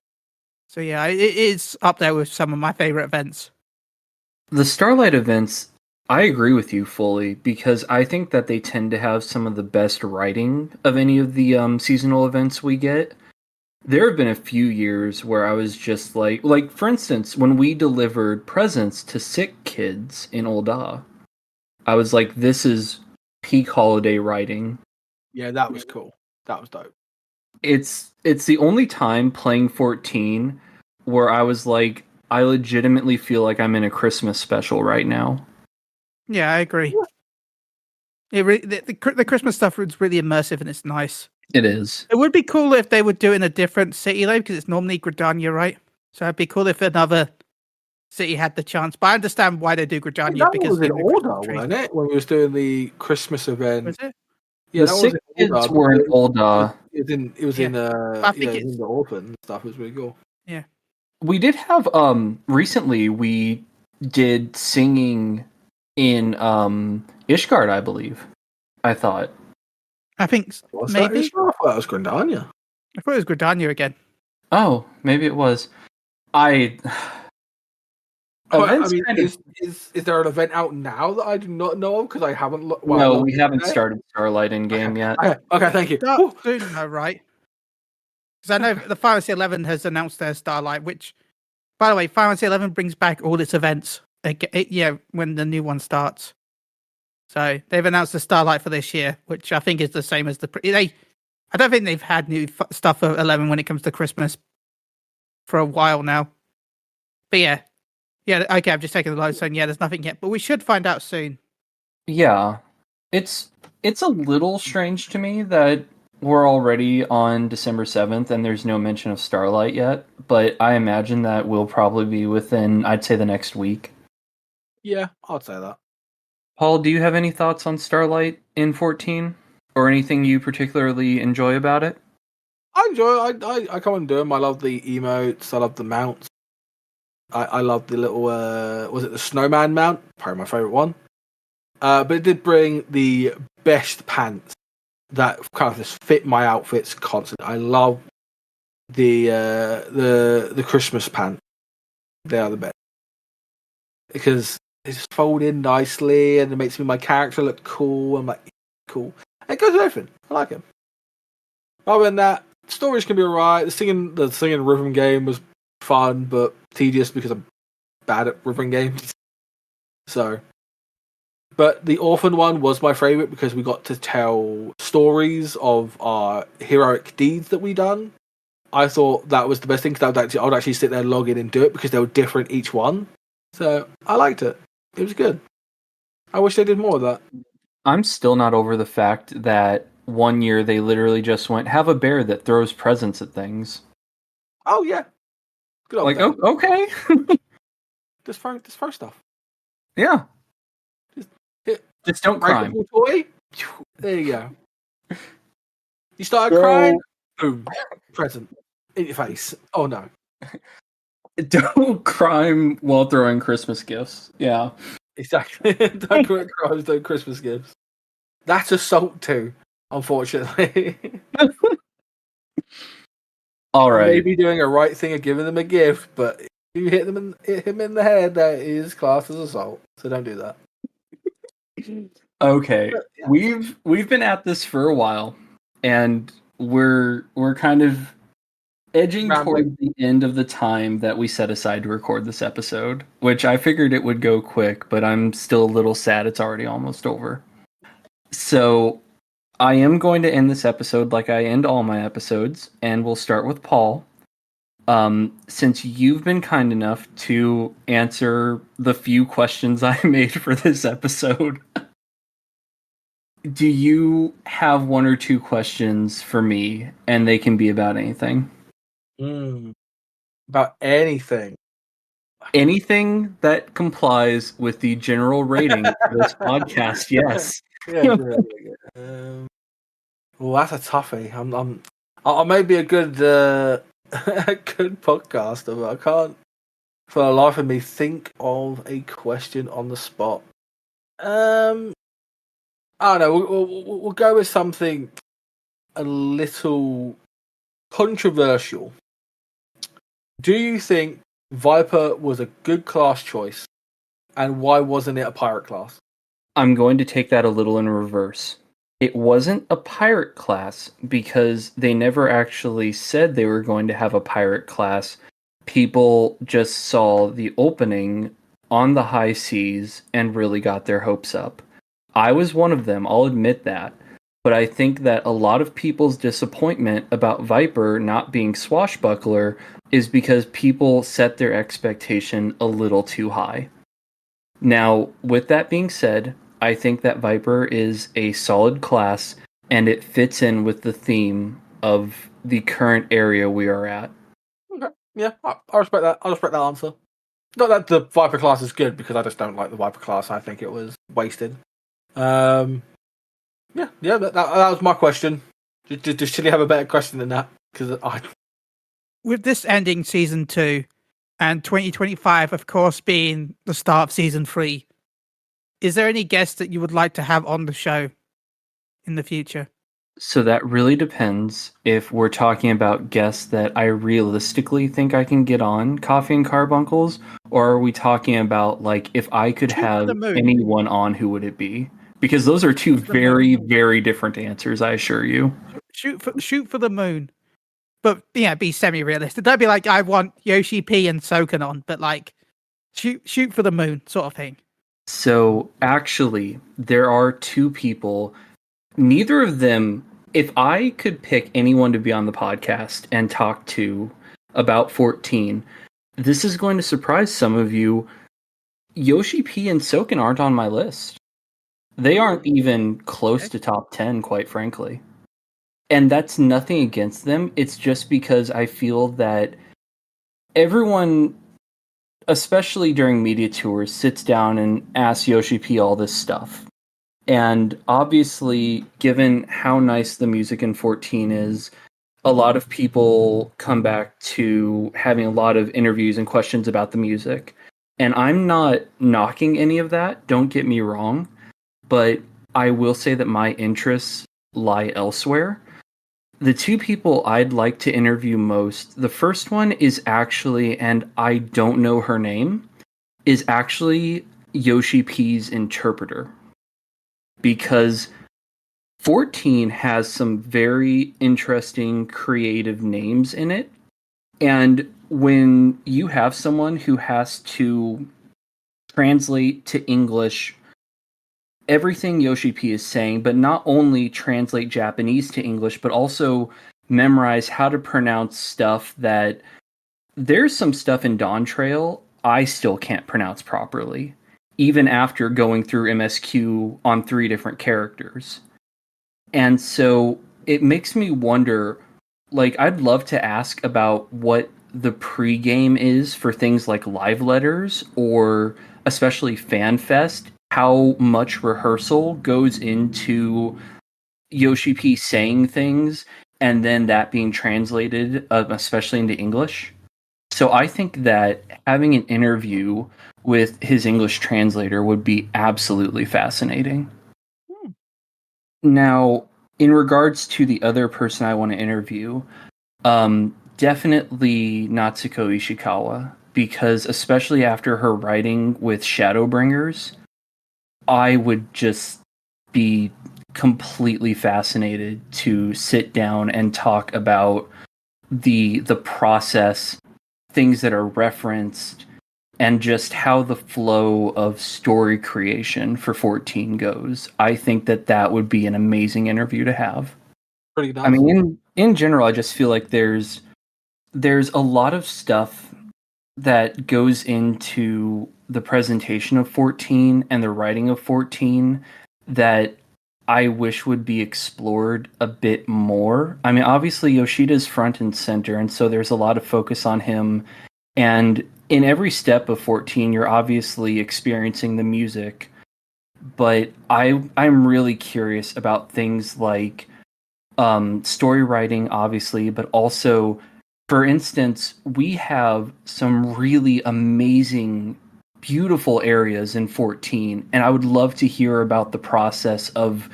So yeah, it is up there with some of my favorite events. The Starlight events, I agree with you fully, because I think that they tend to have some of the best writing of any of the seasonal events we get. There have been a few years where I was just like for instance, when we delivered presents to sick kids in Olda, I was like, this is peak holiday writing. Yeah, that was cool. That was dope. It's the only time playing 14 where I was like, I legitimately feel like I'm in a Christmas special right now. Yeah, I agree. The Christmas stuff is really immersive and it's nice. It is. It would be cool if they would do it in a different city though, because it's normally Gridania, right? So it'd be cool if another city had the chance. But I understand why they do Gridania because was in Order, wasn't it? When we was doing the Christmas event. Was it? Yeah, the sick kids were in Olda. It was in the orphan stuff. It was really cool. Yeah. We did have recently we did singing in Ishgard, I believe. I thought. I think maybe. I thought it was Gridania. I thought it was Gridania again. Oh, maybe it was. I mean, is there an event out now that I do not know of? Because I haven't looked. No, we haven't started Starlight in game yet. Okay, thank you. Soon, though, right? Because I know the Final Fantasy 11 has announced their Starlight, which, by the way, Final Fantasy 11 brings back all its events. When the new one starts. So they've announced the Starlight for this year, which I think is the same as I don't think they've had new stuff for 11 when it comes to Christmas for a while now. But yeah, okay, I've just taken the load, so yeah, there's nothing yet, but we should find out soon. Yeah, it's a little strange to me that we're already on December 7th and there's no mention of Starlight yet, but I imagine that will probably be within, I'd say, the next week. Yeah, I'd say that. Paul, do you have any thoughts on Starlight in 14? Or anything you particularly enjoy about it? I enjoy it. I come and do them. I love the emotes. I love the mounts. I love the little, was it the snowman mount? Probably my favourite one. But it did bring the best pants that kind of just fit my outfits constantly. I love the Christmas pants. They are the best. Because they just fold in nicely and it makes my character look cool. I'm like, cool. It goes with everything. I like it. Other than that, stories can be alright. The singing rhythm game was fun but tedious because I'm bad at rhythm games. So, but the orphan one was my favourite because we got to tell stories of our heroic deeds that we done. I thought that was the best thing because I would actually sit there, log in and do it because they were different each one. So I liked it. It was good. I wish they did more of that. I'm still not over the fact that one year they literally just went, have a bear that throws presents at things. Oh, yeah. Good old like, day. Okay. Just throw stuff. Yeah. Just don't cry. Toy. There you go. You started crying. Boom. Present. In your face. Oh, no. Don't crime while throwing Christmas gifts. Yeah. Exactly. Don't commit crimes, don't Christmas gifts. That's assault too, unfortunately. All right. Maybe doing a right thing of giving them a gift, but if you hit him in the head, that is classed as assault. So don't do that. Okay. But, yeah. We've been at this for a while, and we're kind of edging toward the end of the time that we set aside to record this episode, which I figured it would go quick, but I'm still a little sad it's already almost over. So I am going to end this episode like I end all my episodes, and we'll start with Paul. Since you've been kind enough to answer the few questions I made for this episode, do you have one or two questions for me, and they can be about anything? About anything. Anything that complies with the general rating of this podcast, yes. Yeah. Well, that's a toughie. I may be a good a good podcaster, but I can't for the life of me think of a question on the spot. I don't know. We'll go with something a little controversial. Do you think Viper was a good class choice, and why wasn't it a pirate class? I'm going to take that a little in reverse. It wasn't a pirate class because they never actually said they were going to have a pirate class. People just saw the opening on the high seas and really got their hopes up. I was one of them, I'll admit that. But I think that a lot of people's disappointment about Viper not being Swashbuckler is because people set their expectation a little too high. Now, with that being said, I think that Viper is a solid class, and it fits in with the theme of the current area we are at. Okay. Yeah, I respect that. I respect that answer. Not that the Viper class is good, because I just don't like the Viper class. I think it was wasted. Yeah, that was my question. Does Chille have a better question than that? Because with this ending season 2 and 2025, of course, being the start of season 3, is there any guests that you would like to have on the show in the future? So that really depends if we're talking about guests that I realistically think I can get on Coffee and Carbuncles, or are we talking about, like, if I could have anyone on, who would it be? Because those are two very, very different answers, I assure you. Shoot for the moon. But, yeah, be semi-realistic. Don't be like, I want Yoshi P and Soken on, but, like, shoot for the moon sort of thing. So, actually, there are two people. Neither of them, if I could pick anyone to be on the podcast and talk to about 14, this is going to surprise some of you. Yoshi P and Soken aren't on my list. They aren't even close to top 10, quite frankly. And that's nothing against them. It's just because I feel that everyone, especially during media tours, sits down and asks Yoshi P all this stuff. And obviously, given how nice the music in 14 is, a lot of people come back to having a lot of interviews and questions about the music. And I'm not knocking any of that, don't get me wrong, but I will say that my interests lie elsewhere. The two people I'd like to interview most, the first one is actually, and I don't know her name, is actually Yoshi P's interpreter. Because 14 has some very interesting creative names in it. And when you have someone who has to translate to English everything Yoshi P is saying, but not only translate Japanese to English, but also memorize how to pronounce stuff that there's some stuff in Dawn Trail I still can't pronounce properly, even after going through MSQ on 3 different characters. And so it makes me wonder, like, I'd love to ask about what the pregame is for things like live letters, or especially FanFest, how much rehearsal goes into Yoshi P saying things and then that being translated, especially into English. So I think that having an interview with his English translator would be absolutely fascinating. Now, in regards to the other person I want to interview, definitely Natsuko Ishikawa, because especially after her writing with Shadowbringers, I would just be completely fascinated to sit down and talk about the process, things that are referenced, and just how the flow of story creation for 14 goes. I think that would be an amazing interview to have. Pretty nice. I mean, in general, I just feel like there's a lot of stuff that goes into the presentation of 14 and the writing of 14 that I wish would be explored a bit more. I mean, obviously Yoshida's front and center, and so there's a lot of focus on him And in every step of 14, you're obviously experiencing the music, but I'm really curious about things like story writing, obviously, but also, for instance, we have some really amazing, beautiful areas in 14, and I would love to hear about the process of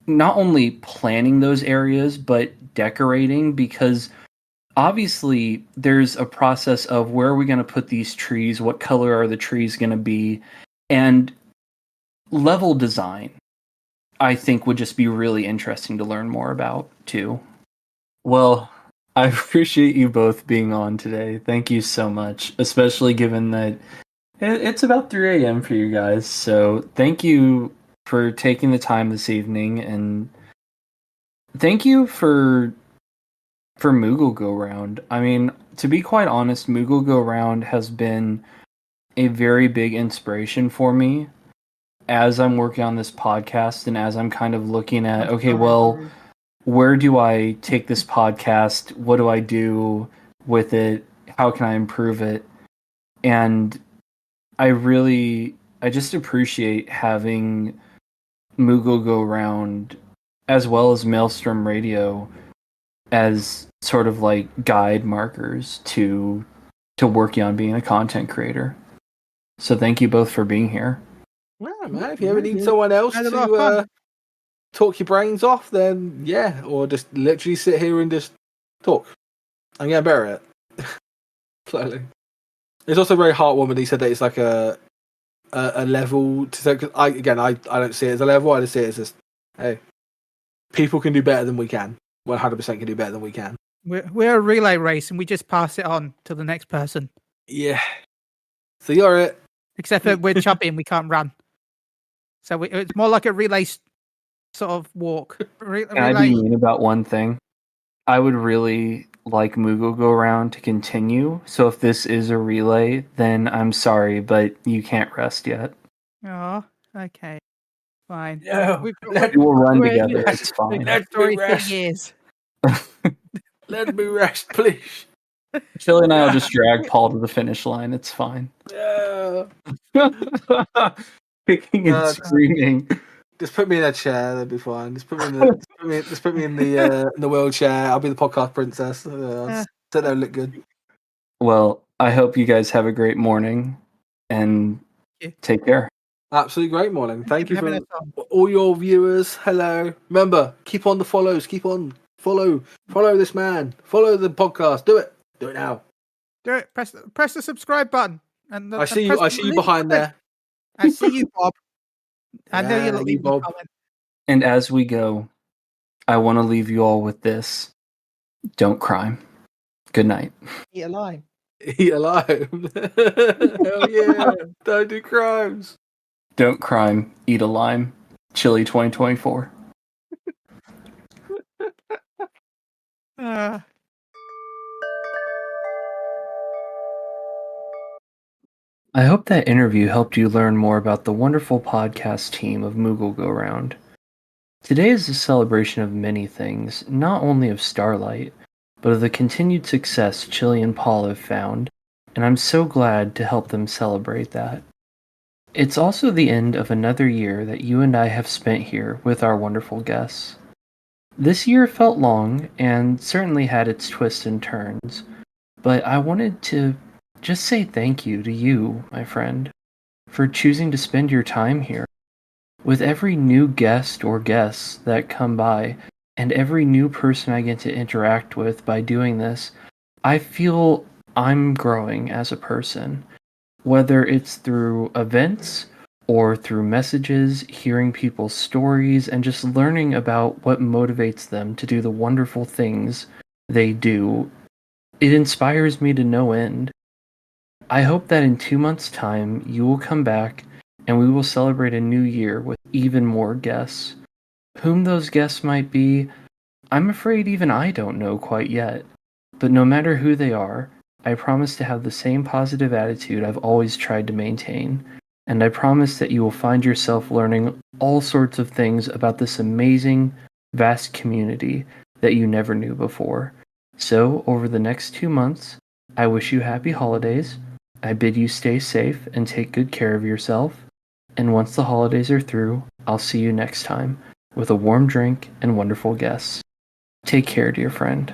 not only planning those areas, but decorating, because obviously there's a process of where are we going to put these trees, what color are the trees going to be, and level design, I think, would just be really interesting to learn more about too. Well, I appreciate you both being on today. Thank you so much, especially given that it's about 3 a.m. for you guys. So thank you for taking the time this evening, and thank you for Moogle Go Round. I mean, to be quite honest, Moogle Go Round has been a very big inspiration for me as I'm working on this podcast and as I'm kind of looking at, okay, well, where do I take this podcast? What do I do with it? How can I improve it? And I just appreciate having Moogle Go Round as well as Maelstrom Radio as sort of like guide markers to working on being a content creator. So thank you both for being here. Yeah, man. If you ever need someone else to talk your brains off, then yeah, or just literally sit here and just talk. I'm gonna better it slowly. It's also very heartwarming. He said that it's like a level to say. Cause I don't see it as a level. I just see it as just, hey, people can do better than we can. 100% can do better than we can. We're a relay race, and we just pass it on to the next person. Yeah. So you're it. Except that we're chubby and we can't run. So it's more like a relay sort of walk. Can I be mean about one thing? I would really like Moogle Go Round to continue. So if this is a relay, then I'm sorry, but you can't rest yet. Oh, okay. Fine. No, we will run together. It's fine. Let's be rest. Let me rest, please. Chille and I will just drag Paul to the finish line. It's fine. Yeah. Kicking and screaming. Just put me in a chair. That'd be fine. Just put me in the wheelchair. I'll be the podcast princess. I'll sit there and look good. Well, I hope you guys have a great morning and take care. Absolutely great morning. Thank you for all your viewers. Hello. Remember, keep on the follows. Keep on follow this man. Follow the podcast. Do it. Do it now. Do it. Press the subscribe button. And I see you behind there. I see you, Bob. I know you'll leave Bob. comment. And as we go, I want to leave you all with this. Don't crime. Good night. Eat alive. Eat alive. Hell yeah. Don't do crimes. Don't crime. Eat a lime. Chille 2024. I hope that interview helped you learn more about the wonderful podcast team of Moogle Go Round. Today is a celebration of many things, not only of Starlight, but of the continued success Chille and Paul have found, and I'm so glad to help them celebrate that. It's also the end of another year that you and I have spent here with our wonderful guests. This year felt long and certainly had its twists and turns, but I wanted to just say thank you to you, my friend, for choosing to spend your time here. With every new guest or guests that come by, and every new person I get to interact with by doing this, I feel I'm growing as a person. Whether it's through events, or through messages, hearing people's stories, and just learning about what motivates them to do the wonderful things they do, it inspires me to no end. I hope that in 2 months' time, you will come back and we will celebrate a new year with even more guests. Whom those guests might be, I'm afraid even I don't know quite yet. But no matter who they are, I promise to have the same positive attitude I've always tried to maintain. And I promise that you will find yourself learning all sorts of things about this amazing, vast community that you never knew before. So, over the next 2 months, I wish you happy holidays. I bid you stay safe and take good care of yourself. And once the holidays are through, I'll see you next time with a warm drink and wonderful guests. Take care, dear friend.